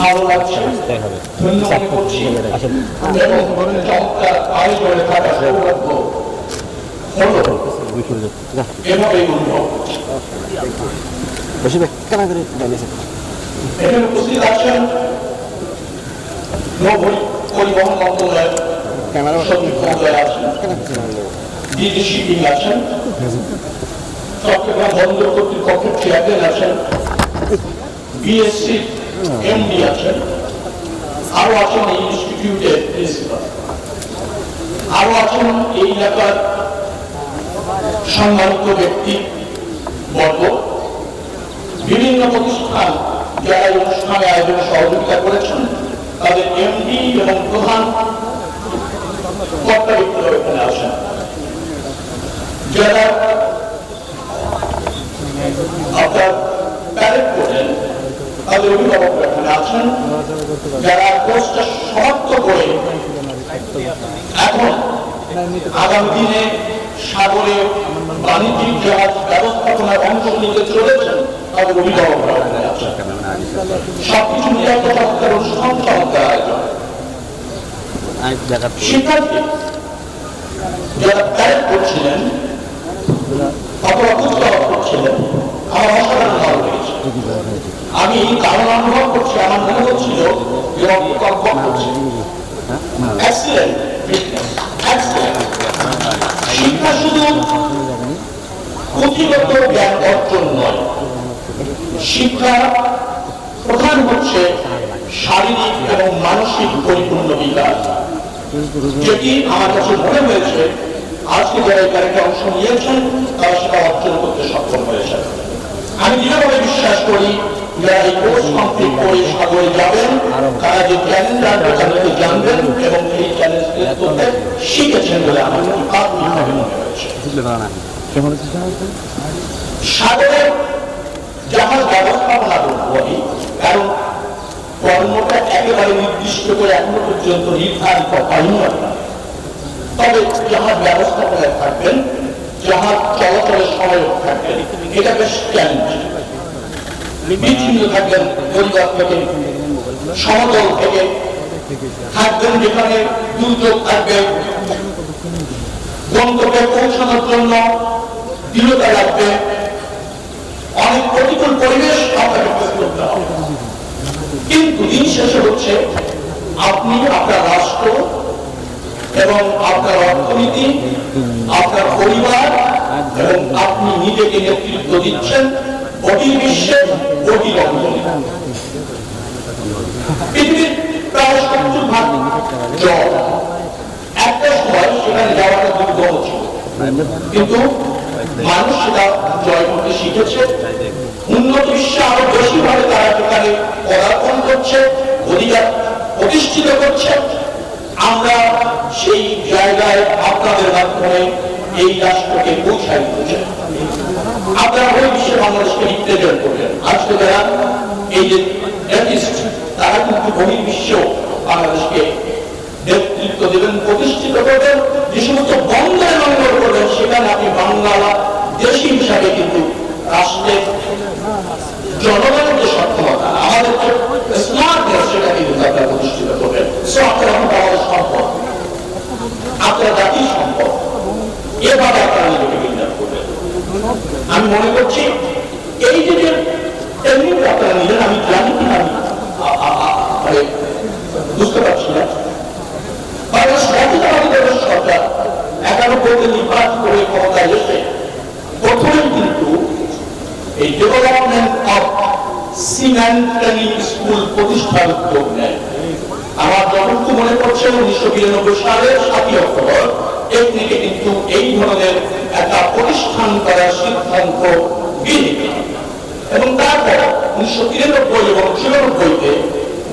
ভালো লাগছে, ধন্যবাদ করছি এবং চমৎকার আয়োজনে থাকা সৌভাগ্য হলো এভাবেই অনুভব করছি। বসে কেন করে এখানে উপস্থিত আছেন নৌ পরিবহন মন্ত্রণালয়ের সচিব মহোদয় আছেন, ডিজি শিপিং আছেন, চট্টগ্রাম বন্দর কর্তৃপক্ষের চেয়ারম্যান আছেন, বিএসসি এমডি আছেন, আরো আছেন এই ইনস্টিটিউটের প্রিন্সিপাল, আরো আছেন এই এলাকার সম্মানিত ব্যক্তি বর্গ, বিভিন্ন প্রতিষ্ঠান যারা এই অনুষ্ঠানে আয়োজনে সহযোগিতা করেছেন তাদের এমডি এবং প্রধান কর্তা ব্যক্তিরা এখানে আছেন, যারা আপনার প্যারেড করেন তাদের অভিভাবকরা এখানে আছেন, যারা কোর্সটা সমাপ্ত করে এখন আগামী দিনে সাগরে বাণিজ্যিক জাহাজ ব্যবস্থাপনার অংশ নিতে চলেছেন তাদের অভিভাবকরা এখানে আছেন। সবকিছু নিয়ে একটা চমৎকার অনুষ্ঠান, চমৎকার আয়োজন। শিক্ষার্থী যারা প্যারেড করছিলেন অথবা কুচকাওয়াজ করছিলেন আমার অসাধারণ ভালো লেগেছে। আমি কারণ অনুভব করছি, আমার মনে হচ্ছিল যে কম্পক করছে। শিক্ষা শুধু পুঁথিগত জ্ঞান অর্জন নয়, শিক্ষা প্রধান হচ্ছে শারীরিক এবং মানসিক পরিপূর্ণ বিকাশ, যেটি আমার কাছে মনে হয়েছে আজকে যারা এই কার্যক্রমে অংশ নিয়েছেন তারা সেটা অর্জন করতে সক্ষম হয়েছে। আমি দৃঢ়ভাবে বিশ্বাস করি যারা এই কোর্স কমপ্লিট করে সাগরে যাবেন তারা যে চ্যালেঞ্জ আসবে তাদেরকে জানবেন এবং এই চ্যালেঞ্জ ফেস করতে শিখেছেন বলে আমার প্রাথমিকভাবে মনে হয়েছে। সাগরে জাহাজ ব্যবস্থাপনা করি কারণ কর্মটা একেবারে নির্দিষ্ট করে এখনো পর্যন্ত নির্ধারিত হয়নি আপনার, তবে জাহাজ ব্যবস্থাপনায় থাকবেন, জাহাজ চলাচলের সময় থাকবেন, এটা বেশ চ্যালেঞ্জ। বিচ্ছিন্ন থাকবেন পরিবার থেকে, সমতল থেকে থাকবেন যেখানে দুর্যোগ থাকবে, গন্তব্যে পৌঁছানোর জন্য দৃঢ়তা লাগবে, অনেক প্রতিকূল পরিবেশ আপনাকে ফেস করতে হবে। কিন্তু দিন শেষে হচ্ছে আপনি আপনার রাষ্ট্র এবং আপনার অর্থনীতি, আপনার পরিবার এবং আপনি নিজেকে নেতৃত্ব দিচ্ছেন বহির্বিশ্বে, বহিরঙ্গনে। পৃথিবীর প্রায় 70% জল, একটা সময় সেখানে যাওয়াটা দুর্গম ছিল, কিন্তু মানুষ সেটা জয় করতে শিখেছে। উন্নত বিশ্বে আরো বেশি ভাবে তারা সেখানে পদার্পণ করছে, অধিকার প্রতিষ্ঠিত করছে। আমরা সেই জায়গা আপনাদের মাধ্যমে এই রাষ্ট্রকে পৌঁছায় দিচ্ছেন। আপনারা ওই বিশ্বে বাংলাদেশকে রিপ্রেজেন্ট করবেন। আজকে যারা এই যে আর্টিস্ট, তারা কিন্তু বহির্বিশ্বেও বাংলাদেশকে নেতৃত্ব দেবেন, প্রতিষ্ঠিত করবেন। যে সমস্ত বন্দরে লঙ্ঘন করবেন, সেখানে আপনি বাংলা দেশি হিসাবে কিন্তু রাষ্ট্রের জনগণের যে সক্ষমতা, আমাদের যে স্মার্টনেস, সেটা কিন্তু আপনারা প্রতিষ্ঠিত করবেন। সো আপনারা কিন্তু আমাদের সম্পদ, আপনার জাতির সম্পদ, এভাবে আপনারা নিজেকে বিনিয়োগ করবেন। আমি মনে করছি এই যে টেকনিক আপনারা নিলেন, আমি জানি কিনা আমি বুঝতে পারছি না। বাংলাদেশ জাতীয়তাবাদী দলের সরকার 91-তে নির্বাচন করে ক্ষমতায় এসে প্রথমে কিন্তু এই development of cement training school প্রতিষ্ঠার উদ্যোগ নেয়। আমার যতটুকু মনে পড়ছে 1992 সালের 7 অক্টোবর টেকনিকে কিন্তু এই ধরনের একটা প্রতিষ্ঠান করার সিদ্ধান্ত গৃহীত, এবং তারপর 1993 এবং 1994-তে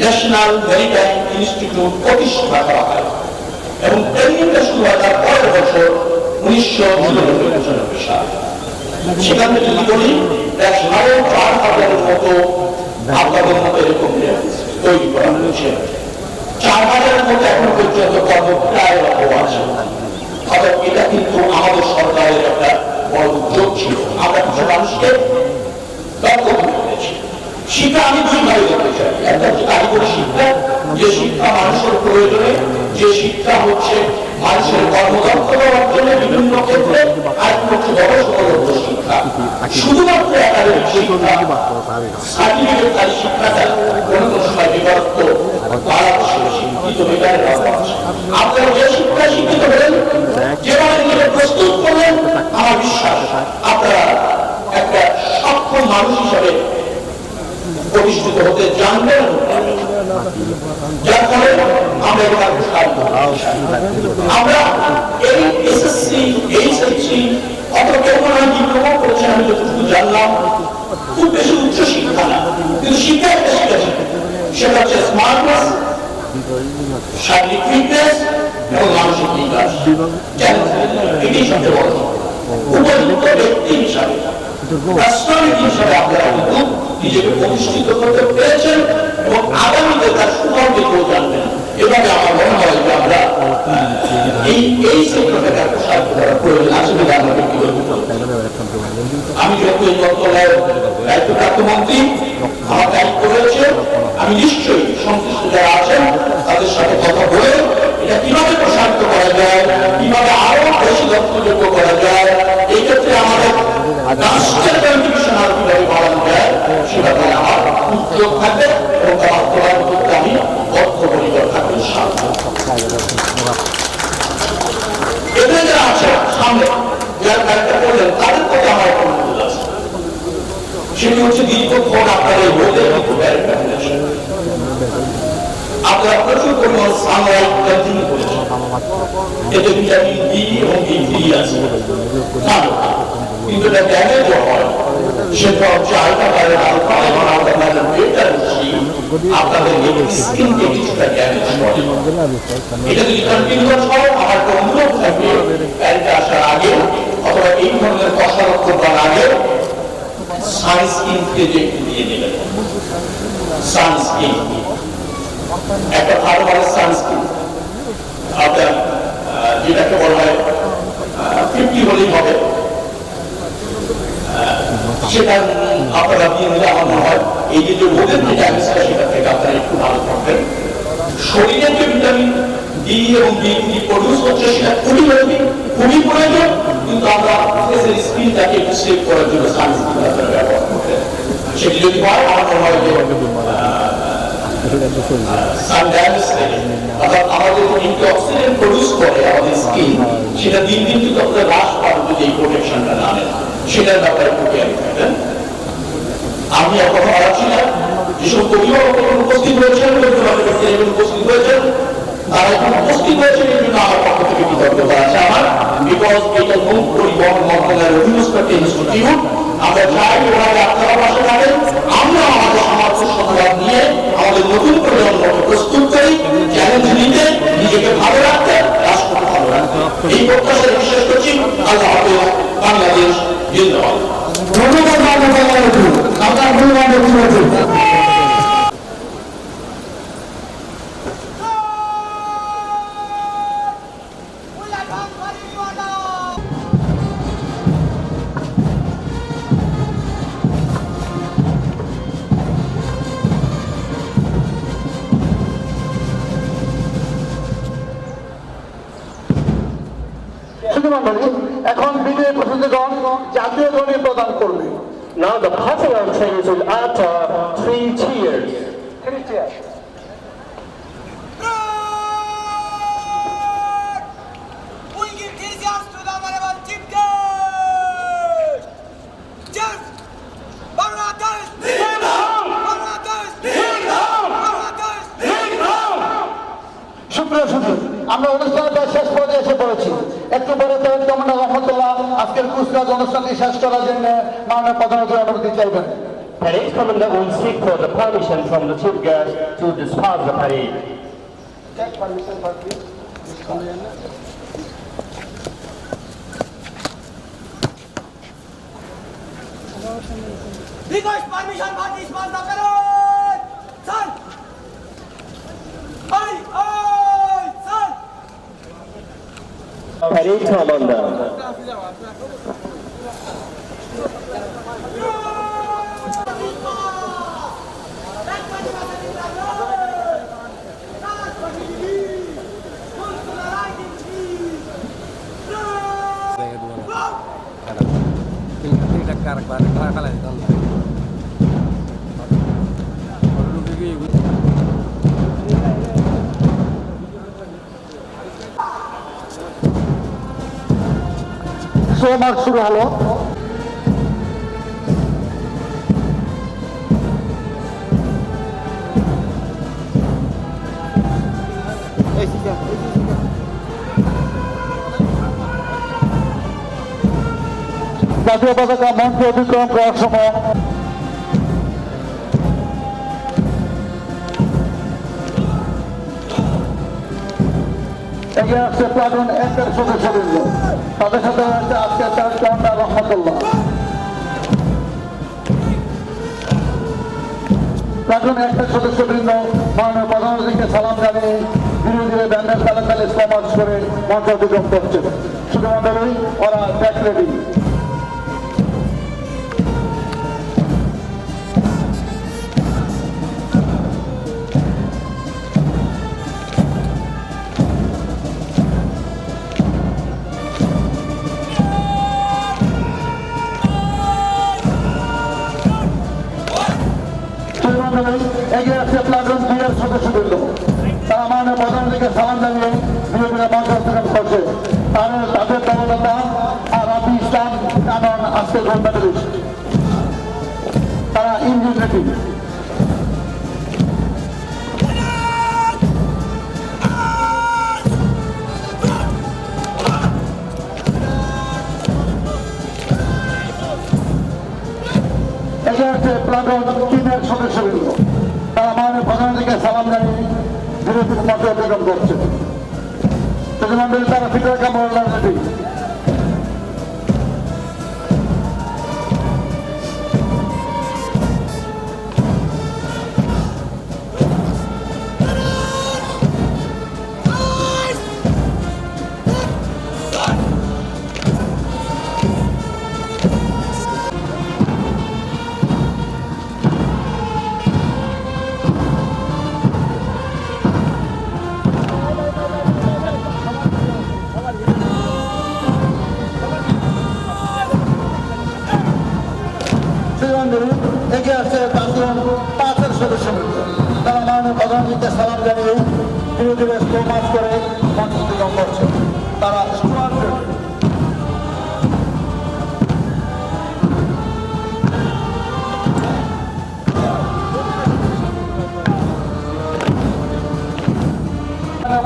ন্যাশনাল ম্যারিটাইম ইনস্টিটিউট প্রতিষ্ঠা করা হয়, এবং ট্রেনিংটা শুরু হয় তার পরের বছর 1999 সালে। সেখান থেকে যদি বলি 4,500-এর মতো আপনাদের মতো এরকম তৈরি করা হয়েছে। 4,000-এর মতো এখন পর্যন্ত কর্মপ্রায়রত আছে। অর্থাৎ এটা কিন্তু আমাদের সরকারের একটা বড় উদ্যোগ ছিল। আমরা কিছু মানুষকে দক্ষ করে পেরেছি। শিক্ষা আমি দুইভাবে দেখতে চাই। একটা হচ্ছে কারিগরি শিক্ষা, যে শিক্ষা মানুষের প্রয়োজনে, যে শিক্ষা হচ্ছে মানুষের কর্মদক্ষতা অর্জনে বিভিন্ন ক্ষেত্রে, আর হচ্ছে গবেষণাগত শিক্ষা। শুধুমাত্র একাডেমিক শিক্ষা, সার্টিফিকেটধারী শিক্ষাটা কোনো কোনো সময় বিবর্ত বাংলাদেশের শিক্ষিত বেকারের অভাব। আপনারা যে শিক্ষা শিক্ষিত হলেন, যেভাবে নিজেকে প্রস্তুত করলেন, আমার বিশ্বাস আপনারা একটা সক্ষম মানুষ হিসাবে প্রতিষ্ঠিত হতে জানবেন, যার ফলে আমরা আমরা এই এসএসসি, এইচএসসি অথবা কেউ মনে হয় ডিপ্লোমা করেছেন, আমি যতটুকু জানলাম খুব বেশি উচ্চ শিক্ষা না, কিন্তু শিক্ষা একটা শিখেছে, সেটা হচ্ছে স্মার্টনেস, শারীরিক ফিটনেস এবং মানসিক বিকাশ। এটাই সবচেয়ে বড়। উপযুক্ত ব্যক্তি হিসাবে, রাষ্ট্রনীতি হিসাবে আপনারা কিন্তু নিজেকে প্রতিষ্ঠিত করতে পেরেছেন, এবং আগামীতে তার সুফল কেউ জানবেন। এভাবে আমার মনে হয় যে আমরা এই সেক্টরটাকে প্রসারিত করার প্রয়োজন আছে বলে আমরা ব্যক্তিগত। আমি যত এই মন্ত্রণালয়ের দায়িত্বপ্রাপ্ত মন্ত্রী, আমার দায়িত্ব রয়েছে, আমি নিশ্চয়ই সংশ্লিষ্ট যারা আছেন তাদের সাথে কথা বলে এটা কিভাবে প্রসারিত করা যায়, কিভাবে আরো বেশি দক্ষযোগ্য করা যায়, এই ক্ষেত্রে আমাদের রাষ্ট্রের কন্ট্রিবিউশন আর কিভাবে বাড়ানো যায়, সে ব্যাপারে আমার উদ্যোগ থাকবে, এবং তা বাস্তবায়ন করতে আমি বদ্ধপরিকর থাকবো। এদের যারা আছে সামনে, যারা কাজটা করলেন, তাদের প্রতি আমার একটা অনুরোধ আছে। সেটি হচ্ছে দীর্ঘক্ষণ আপনাদের রোদে আপনারা প্রচুর পরিমাণ সানলাইট কন্টিনিউ করেছেন, এতে ভিটামিন ডি এবং D3 আছে, কিন্তু এটা ড্যামেজ হয়। সেটা হচ্ছে আলট্রাভায়োলেট আলফা এবং আলট্রাভায়োলেট বেটা রশ্মি আপনাদের স্কিনকে কিছুটা ড্যামেজ করে। এটা যদি কন্টিনিউয়াস হয়, আমার একটা অনুরোধ থাকবে, প্যারিতে আসার আগে অথবা এই ধরনের কসরত করবার আগে সানস্ক্রিনকে যে দিয়ে নেবেন। সানস্ক্রিন একটা ভালো মানের সানস্ক্রিন, আপনার যেটাকে বলা হয় 50 হলেই হবে, সেটা আপনারা দিয়ে নিলে আমার মনে হয় এই যে রোদের যে ড্যামেজটা, সেটা থেকে আপনারা একটু ভালো থাকবেন। শরীরের যে ভিটামিন ডি এবং D3 প্রডিউস হচ্ছে, সেটা খুবই প্রয়োজন, কিন্তু আমরা ফেসের স্ক্রিনটাকে একটু সেভ করার জন্য সানস্ক্রিন আপনারা ব্যবহার করবেন। সেটি যদি হয়, আমার মনে হয় যে আমাদের অ্যান্টিঅক্সিডেন্ট প্রডিউস করে আমাদের স্কিন, সেটা দিন দিন কিন্তু আপনারা হ্রাস পাবেন যদি এই প্রোটেকশনটা না নেন। সেটার ব্যাপারে একটু খেয়াল রাখবেন। আমি আর কথা বাড়াচ্ছি না। যেসব অভিভাবক উপস্থিত হয়েছেন, উপস্থিত হয়েছেন, তারা এখন উপস্থিত হয়েছেন, এই জন্য আমার পক্ষ থেকে কৃতজ্ঞতা আছে আমার। বিকজ এটা নৌক পরিবহন মন্ত্রণালয়ের অধীনস্থ একটা ইনস্টিটিউট। আমরা চাই ওনারা আপনারা পাশে থাকেন, আমরা আমাদের সামর্থ্য সংগ্রাম নিয়ে আমাদের নতুন প্রজন্মকে প্রস্তুত করি, চ্যালেঞ্জ নিতে, নিজেকে ভালো রাখতে, রাষ্ট্রকে ভালো রাখতে। এই প্রত্যাশায় বিশ্বাস করছি। আল্লাহ হাফেজ। বাংলাদেশ জিন্দাবাদ। ধন্যবাদ আপনার মূল্যবান বক্তব্য। এখন বিজয়ী প্রতিনিধিগণ জাতীয় ধ্বনি প্রদান করবে। Now the pastoral trainers will utter 3 cheers. We give these years to the honorable chief guest. Cheers! Bangladesh! Bangladesh! Bangladesh! সুপ্রিয় সুধী, আমরা অনুষ্ঠানের প্রায় শেষ পর্যায়ে এসে পড়েছি। একটু পরে তৈরি কমান্ডার রহমতুল্লাহ আজকের কুচকাওয়াজ অনুষ্ঠানটি শেষ করার জন্য মাননীয় প্রধানমন্ত্রীর অনুমতি চাইবেন। Parade commander will seek for the permission from the chief guest to disperse the parade. Request permission for disperse the parade! Sir! Aye, sir! Parade commander. Show March শুরু হলো। জাতীয় পতাকা মঞ্চ অতিক্রম করার সময় এগিয়ে আসছে প্লাটুন একের সদস্যবৃন্দ। তাদের সাথে রয়েছে আজকের তার কমান্ডার রহমতুল্লাহ। প্লাটুন একের সদস্যবৃন্দ মাননীয় প্রধানমন্ত্রীকে সালাম জানিয়ে ধীরে ধীরে ব্যান্ডের তালে তালে সমাজ করে মঞ্চ অতিক্রম করছে। শুধুমাত্রই ওরা ব্যাক রেডি। এগিয়ে আসছে প্লাটুন দুইয়ের সদস্যবৃন্দ। তারা মাননীয় প্রধানমন্ত্রীকে সালাম জানিয়ে ধীরে ধীরে মঞ্চ অতিক্রম করছে। তাদের দলনেতা আর রাবি ইসলাম কানন আজকে ঘন্টানিস। তারা ইঞ্জিন রেডি। এগিয়ে আসছে প্লাটুন তিনের সদস্যবৃন্দ। তারা মাননীয় প্রধানমন্ত্রীকে সালাম জানিয়ে ধীরে ধীরে মঞ্চ অতিক্রম করছে। প্রধানমন্ত্রী তারা ফিটার কামড় রেডি। এগিয়ে আসছে প্লাটুন পাঁচের সদস্যবৃন্দ। তারা মাননীয় প্রধানমন্ত্রীকে সালাম জানিয়ে ধীরে ধীরে স্লো মার্চ করে মঞ্চ অতিক্রম করছে। তারা স্টুয়ার্ট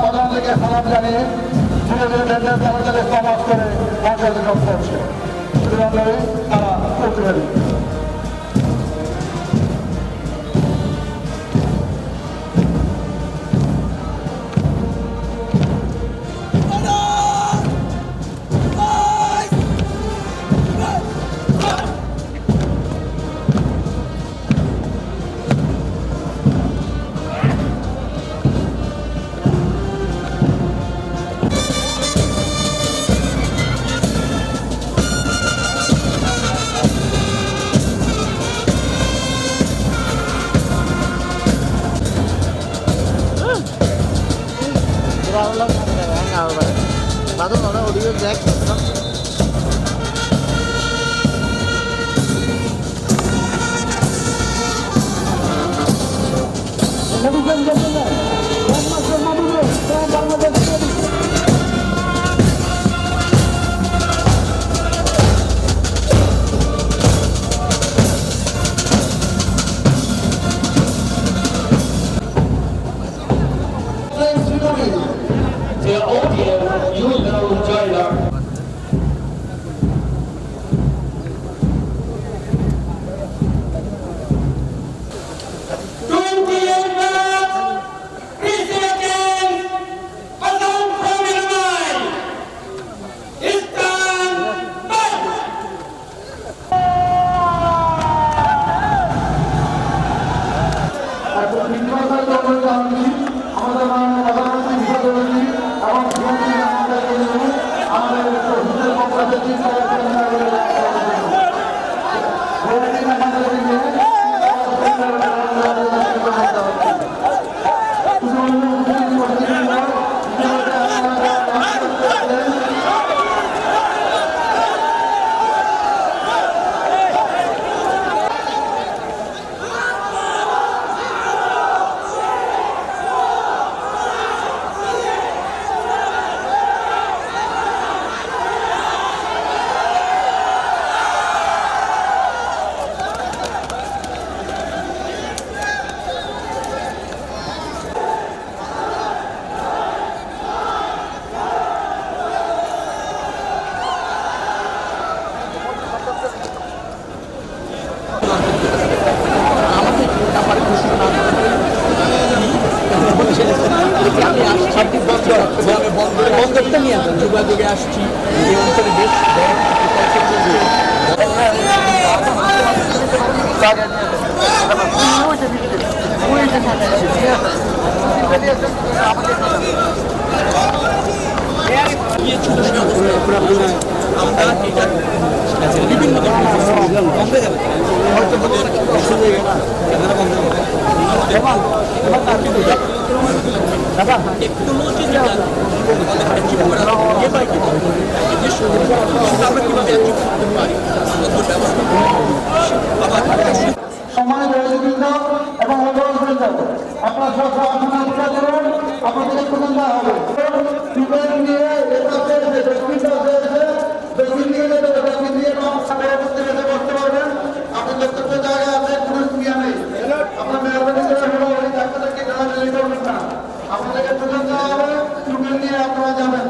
প্রধানমন্ত্রীকে সালাম জানিয়ে ধীরে ধীরে ব্যান্ডের তালে তালে স্লো মার্চ করে মঞ্চ অতিক্রম করছে। তারা প্রতিনিধি। The audience, you will now enjoy our বন্দরটা নিয়ে আসেন যোগাযোগে আসছি এই অঞ্চলে বেশ বিভিন্ন সম্মানিত অতিথিবৃন্দ এবং অভিভাবকবৃন্দ, আপনারা সব আসন অধিকার করুন, আপনাদের প্রদান দেওয়া হবে। টিউবওয়েল নিয়ে এটাতে যে ডস্টবিনটা রয়েছে, ডস্টবিন নিয়ে ডস্টবিন দিয়ে পরবর্তী ক্ষেত্রে করতে পারবেন। আপনি বক্তব্য জায়গা আছে, কোনো ক্রিয়া নেই। আপনার মেহরবানি করে হলো ওই ডাক্তারদেরকে গালাগালি করবেন না। আপনাদেরকে প্রদান দেওয়া হবে, টিউবওয়েল নিয়ে আপনারা যাবেন।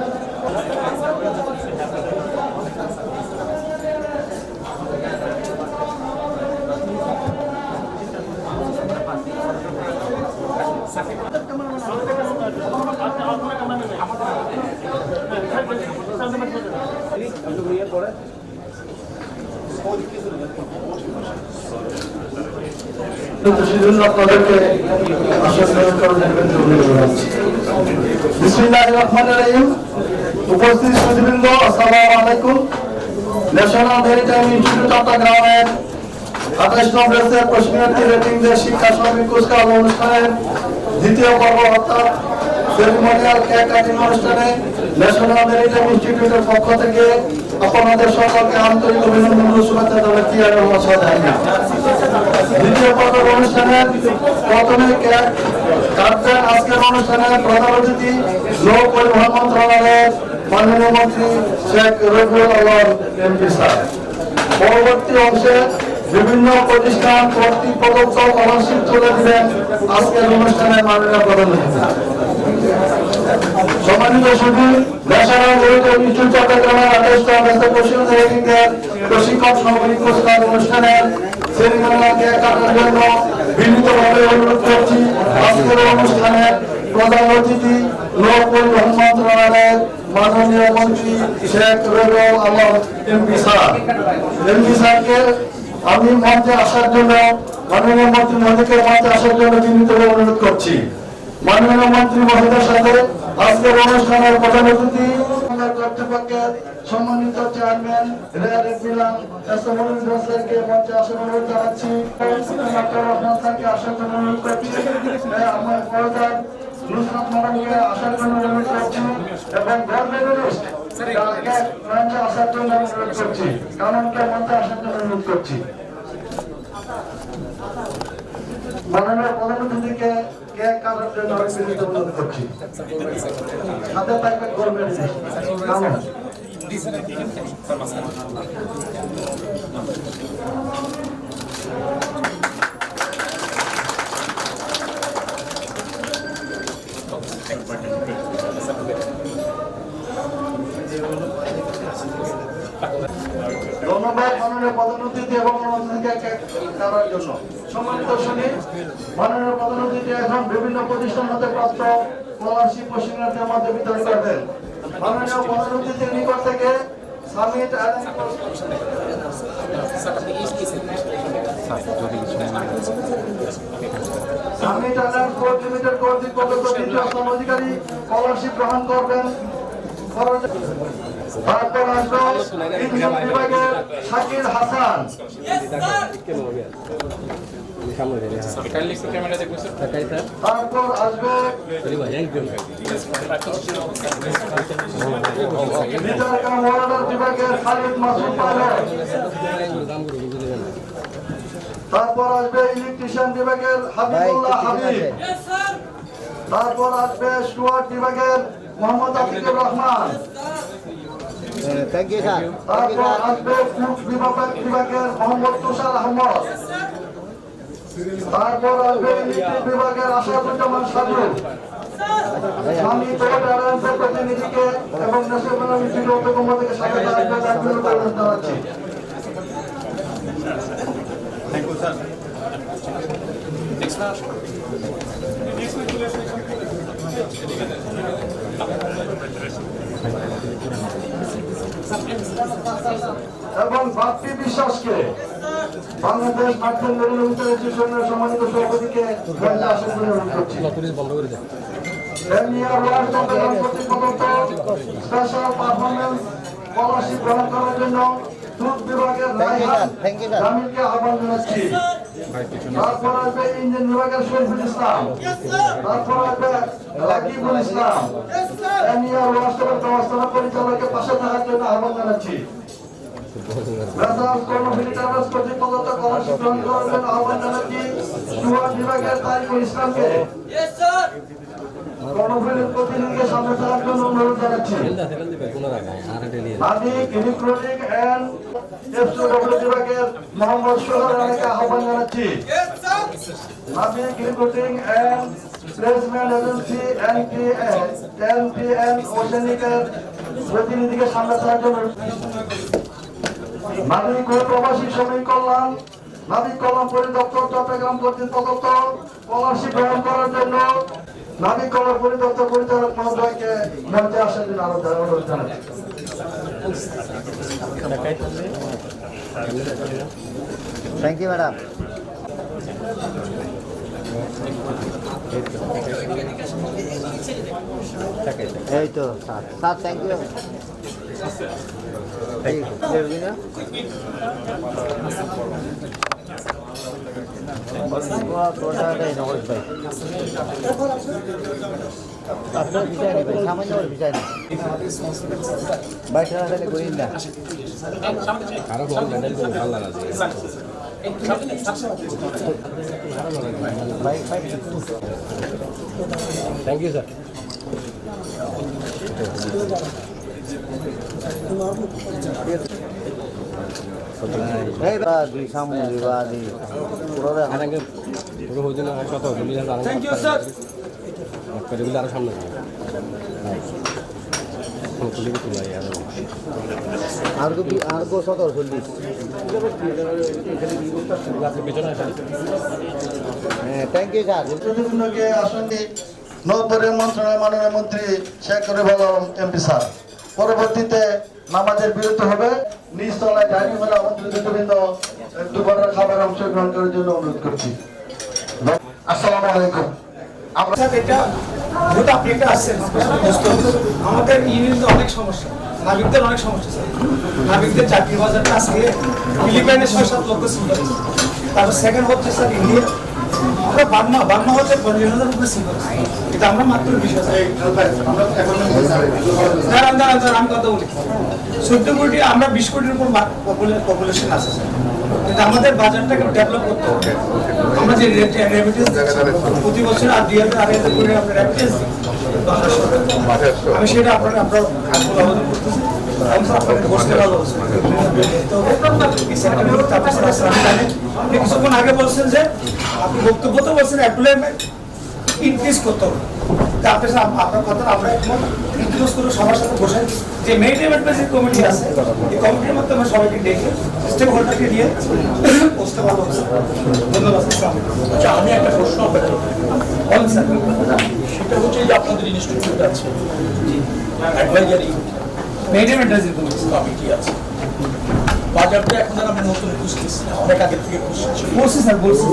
সেজন্য আপনাদেরকে উপস্থিত সুধীবৃন্দ, আসসালামু আলাইকুম। ন্যাশনাল মেরিটাইম ইনস্টিটিউট চট্টগ্রামের 28 নম্বরের প্রশ্নার্থী রেটিংদের শিক্ষা শ্রমিক পুরস্কার অনুষ্ঠানের দ্বিতীয় পর্ব অর্থাৎ সেরিমোনিয়াল কেক কাটিং অনুষ্ঠানে ন্যাশনাল মেরিটাইম ইনস্টিটিউটের পক্ষ থেকে আপনাদের সকলকে আন্তরিক অভিনন্দন ও শুভেচ্ছা জানাচ্ছি। দ্বিতীয় পর্বের অনুষ্ঠানের প্রথমে কেক কাটবেন আজকের অনুষ্ঠানের প্রধান অতিথি নৌ পরিবহন মন্ত্রণালয়ের মাননীয় মন্ত্রী শেখ রবিউল আলম এমপি স্যার। পরবর্তী অংশে বিভিন্ন প্রতিষ্ঠান কর্তৃক প্রদত্ত স্কলারশিপ তুলে দিবেন আজকের অনুষ্ঠানের মাননীয় প্রধান অতিথি। সম্মানিত সুধী, ন্যাশনাল মেরিটাইম ইনস্টিটিউট চট্টগ্রামের 28 প্রশিক্ষণ সামগ্রিক পুরস্কার অনুষ্ঠানের সেরিমনিয়াল কেক কাটার জন্য বিনীতভাবে অনুরোধ করছি আজকের অনুষ্ঠানের প্রধান অতিথি নৌ পরিবহন মন্ত্রণালয়ের মাননীয় মন্ত্রী Sheikh Rabiul Alam MP sir. MP স্যারকে আমি মঞ্চে আসার জন্য, মাননীয় মন্ত্রী মহোদয়কে মঞ্চে আসার জন্য বিনীতভাবে অনুরোধ করছি। মাননীয় মন্ত্রী মহোদয়ের সাথে আজকের অনুষ্ঠানের প্রধান অতিথি কর্তৃপক্ষের সম্মানিত চেয়ারম্যান রেয়ার এডমিরাল এসএমকে মঞ্চে আসার অনুরোধ জানাচ্ছি। আসার জন্য অনুরোধ করছি। আমার পর্দার নুসরাত ম্যাডামকে আসার জন্য অনুরোধ করছি এবং গভর্নমেন্ট কালকে মঞ্চে আসার জন্য অনুরোধ করছি, কাননকে মঞ্চে আসার জন্য অনুরোধ করছি। মাননীয় প্রধানমন্ত্রীকে কেক কাটার জন্য আমি বিনীত অনুরোধ করছি। হাতে থাকবে করবেন কানন। ধন্যবাদ মাননীয় প্রধান অতিথি এবং মন্ত্রীকে করার জন্য। সম্মানিত শুনি, মাননীয় প্রধান অতিথি এখন বিভিন্ন প্রতিষ্ঠান হতে প্রাপ্ত স্কলারশিপ প্রশিক্ষণার্থীর মধ্যে বিতরণ করবেন। মাননীয় প্রধান অতিথির নিকট থেকে summit summit alliance court limited কর্তৃক প্রদত্ত দ্বিতীয় স্থান অধিকারী স্কলারশিপ গ্রহণ করবেন। তারপর আসবে ইঞ্জিনিয়ারিং বিভাগের শাকির হাসান। ক্যামেরা দেখবো স্যার। তারপর আসবে বিচারকা মহারানার বিভাগের খালিদ মাসুদ পাইলট। তারপর আসবে ইলেকট্রিশিয়ান বিভাগের হাবিবুল্লাহ হাবিব। তারপর আসবে স্টুয়ার্ড বিভাগের মোহাম্মদ আতিকুর রহমান। তারপর আসবে ফুড বিভাগের মোহাম্মদ তুষার আহমদ। তারপর আসবে ইলেকট্রিক বিভাগের আশরাফুজ্জামান সাজু। আমি বোর্ড অ্যালায়েন্সের প্রতিনিধিকে এবং ন্যাশনাল ইনস্টিটিউট অফ থেকে স্বাগত জানাচ্ছি। এবং বাপ্পি বিশ্বাসকে বাংলাদেশ মার্চেন্ট মেরিন ইন্টারন্যাশনাল সম্মানিত সভাপতিকে আসন অনুরোধ করছি। স্পেশাল পারফরমেন্স স্কলারশিপ গ্রহণ করার জন্য দুধ বিভাগের জামিলকে আহ্বান জানাচ্ছি। তারপর আসবে ইঞ্জিন বিভাগের শরীফুল ইসলাম। তারপর আসবে রাকিবুল ইসলাম। রাষ্ট্রের ব্যবস্থাপনা পরিচালকের পাশে থাকার জন্য আহ্বান জানাচ্ছি। বিভাগের তারিকুল ইসলামকে কর্মফিলের প্রতিনিধিকে সামনে থাকার জন্য অনুরোধ জানাচ্ছি। ইলেকট্রনিক অ্যান্ড বিভাগের মোহাম্মদ সোহার রানাকে আহ্বান জানাচ্ছি। Electronic and placement agency NPN ওশেনিকের প্রতিনিধিকে সামনে থাকার জন্য। নাবিক ও প্রবাসী শ্রমিক কল্যাণ নাবিক কল্যাণ পরিদপ্তর চট্টগ্রাম কর্তৃক প্রদত্ত স্কলারশিপ গ্রহণ করার জন্য নাবিক কল্যাণ পরিদপ্তর পরিচালক মহোদয়কে মঞ্চে আসার জন্য অনুরোধ জানাচ্ছি। Thank you madam. এই তো স্যার স্যার থ্যাংক ইউ। আপনার বিষয় নেই ভাই, সামান্য বিষয় নেই ভাই, খেলা করিন না। আরো মেডেল করে ভালো লাগে ভাই। Thank you sir. Thank you, sir. আরো সামনে আর 1740 থ্যাংক ইউ স্যার। নেতৃবৃন্দকে আসন দিয়ে নৌপরিবহন মন্ত্রণালয়ের মাননীয় মন্ত্রী শেখ রবিউল আলম এমপি স্যার। পরবর্তীতে নামাজের বিরতি হবে। নিজ তলায় ডাইনিং হলে আমন্ত্রিত নেতৃবৃন্দ দুপুরের খাবার অংশগ্রহণ করার জন্য অনুরোধ করছি। আসসালামু আলাইকুম। এটা যেহেতু আপনি একটা আসছেন, আমাদের ইউনিয়নে অনেক সমস্যা। নাবিকদের অনেক সমস্যা স্যার। নাবিকদের চাকরির বাজারটা আজকে ফিলিপাইনে 6-7 লক্ষ সিট আছে। তারপর সেকেন্ড হচ্ছে স্যার ইন্ডিয়া। আমরা বার্মা হচ্ছে 50,000 উপরে সিট আছে। কিন্তু আমরা মাত্র 20,000। দাঁড়ান আমি কথা বলি। 14 কোটি, আমরা 20 কোটির উপর পপুলেশন আছে স্যার। কিন্তু আমাদের বাজারটাকে ডেভেলপ করতে হবে। আমরা যে রেমিটেন্স প্রতি বছর আর 2,000-2,500 কোটি আমরা রেমিটেন্স দিই বাংলাদেশ সরকার। আমি সেটা আপনারা আবেদন করতেছি। আপনাদের বসতে ভালো কিছুক্ষণ আগে বলছেন যে আপনি বক্তব্য তো বলছেন এমপ্লয়মেন্ট ইনক্রিজ করতে হবে। আপনার কথা আমরা ইনক্রিজ করে সবার সাথে বসে যে মেইনটেনেন্ট যে কমিটি আছে এই কমিটির মাধ্যমে সবাইকে ডেকে স্টেক হোল্ডারকে নিয়ে বসতে ভালো হচ্ছে। ধন্যবাদ। আচ্ছা, আমি একটা প্রশ্ন আপনাকে বলেন স্যার, সেটা হচ্ছে যে আপনাদের ইনস্টিটিউট আছে, অ্যাডভাইজারি মেইনটেনেন্ট কমিটি আছে, বাজারটা এখন আর আমরা নতুন খুঁজতেছি না, অনেক আগে থেকে খুঁজছি। বলছি স্যার, বলছি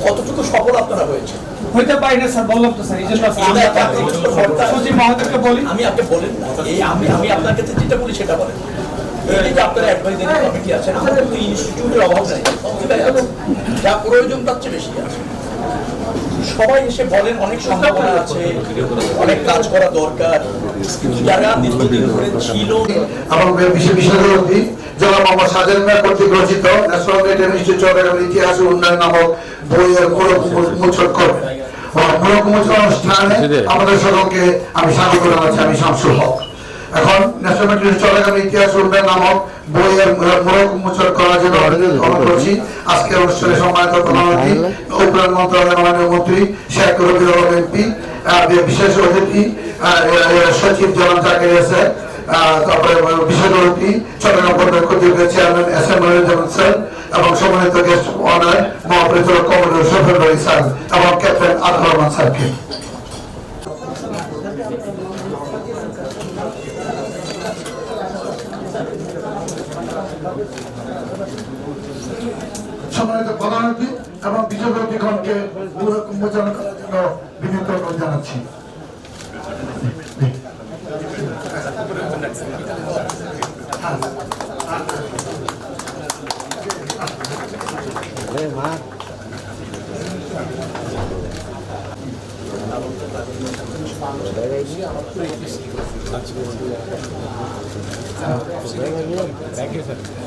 কতটুকু সফল আপনারা হয়েছে? হইতে পারি না স্যার, বললাম তো স্যার। এই জন্য সচিব মহোদয়কে বলি। আমি আপনি বলেন না, এই আমি আপনার ক্ষেত্রে যেটা বলি সেটা বলেন। এই যে আপনারা অ্যাডভাইজারি কমিটি আছে, আমাদের তো ইনস্টিটিউটের অভাব নেই, যা প্রয়োজন তার চেয়ে বেশি আছে। সবাই এসে বলেন অনেক সম্ভাবনা আছে, অনেক কাজ করা দরকার, কিন্তু যারা দীর্ঘদিন ধরে ছিল। এবং বিশ্ববিদ্যালয়টি জনাব মোহাম্মদ সাজেদ মিয়া কর্তৃক রচিত ন্যাশনাল মেরিটাইম ইনস্টিটিউট চট্টগ্রামের ইতিহাস ও উন্নয়ন নামক বইয়ের উন্মোচন করবেন। উন্মোচন অনুষ্ঠানে আমাদের সকলকে আমি স্বাগত জানাচ্ছি। আমি শামসুল হক। এখন ন্যাশনাল মেরিটাইম চট্টগ্রামের ইতিহাস ও উন্নয়ন নামক বইয়ের উন্মোচন করার জন্য অনুরোধ করছি। আজকের অনুষ্ঠানে সম্মানিত প্রধানমন্ত্রী উন্নয়ন মন্ত্রণালয়ের মাননীয় মন্ত্রী শেখ রবিউল আলম এমপি, বিশেষ অতিথি সচিব জনাব জাকির হোসেন, তারপরে বিশেষ অতিথি চট্টগ্রাম বন্দর কর্তৃপক্ষের chairman S M Moniruzzaman sir এবং সম্মানিত গেস্ট অনার মহাপরিচালক কমরেড শফিউল বারী স্যার এবং ক্যাপ্টেন আতাউর রহমান স্যারকে। সম্মানিত প্রধানমন্ত্রী এবং বিশেষ অতিথিগণকে উন্মোচন করার জন্য বিনীত অনুরোধ জানাচ্ছি।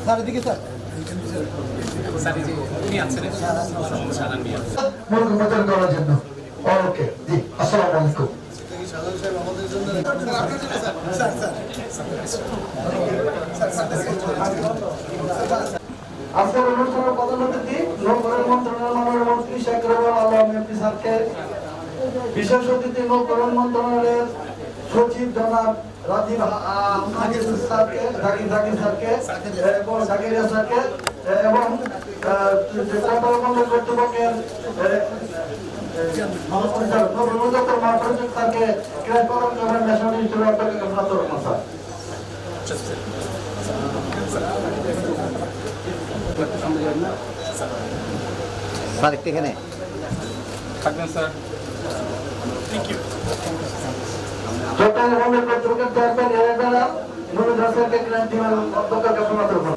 স্যার এদিকে স্যার। উন্মোচন করার জন্য ওকে জি, আসসালামু আলাইকুম। আজকের অনুষ্ঠানের প্রধান অতিথি নৌপরিবহন মন্ত্রণালয়ের মাননীয় মন্ত্রী শেখ রবিউল আলম এমপি স্যারকে, বিশেষ অতিথি নৌপরিবহন মন্ত্রণালয়ের সচিব জনাব রাজীব স্যারকে, জাকির স্যারকে এবং জাকিরিয়া স্যারকে এবং চট্টগ্রাম বন্দর কর্তৃপক্ষের মহাপরিচালক স্যারকে, ক্রয় করণ এবং national institute of technology Ataur Rahman sir. Sir একটু এখানে থাকবেন স্যার। চট্টগ্রাম বন্দর কর্তৃপক্ষের চেয়ারম্যান এলাকার মনিরুজ্জামান স্যারকে ক্রাইম টিমের অধ্যক্ষ ক্যাপ্টেন আতাউর রহমান।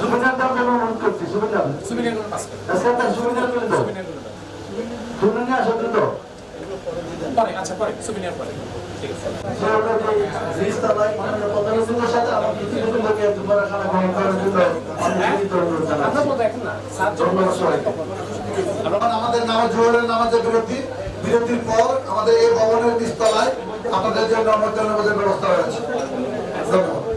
সুবিধার দাম যেন অনুরোধ করছি। সুবিধা সুবিধা করে দাও। শুনে নিয়ে আসো দ্রুত। আচ্ছা, পরে সুবিনিয়ার পরে। আমাদের জোহরের নামাজের বিরতির পর আমাদের এই ভবনের নিচতলায় আপনাদের জন্য ব্যবস্থা রয়েছে। ধন্যবাদ।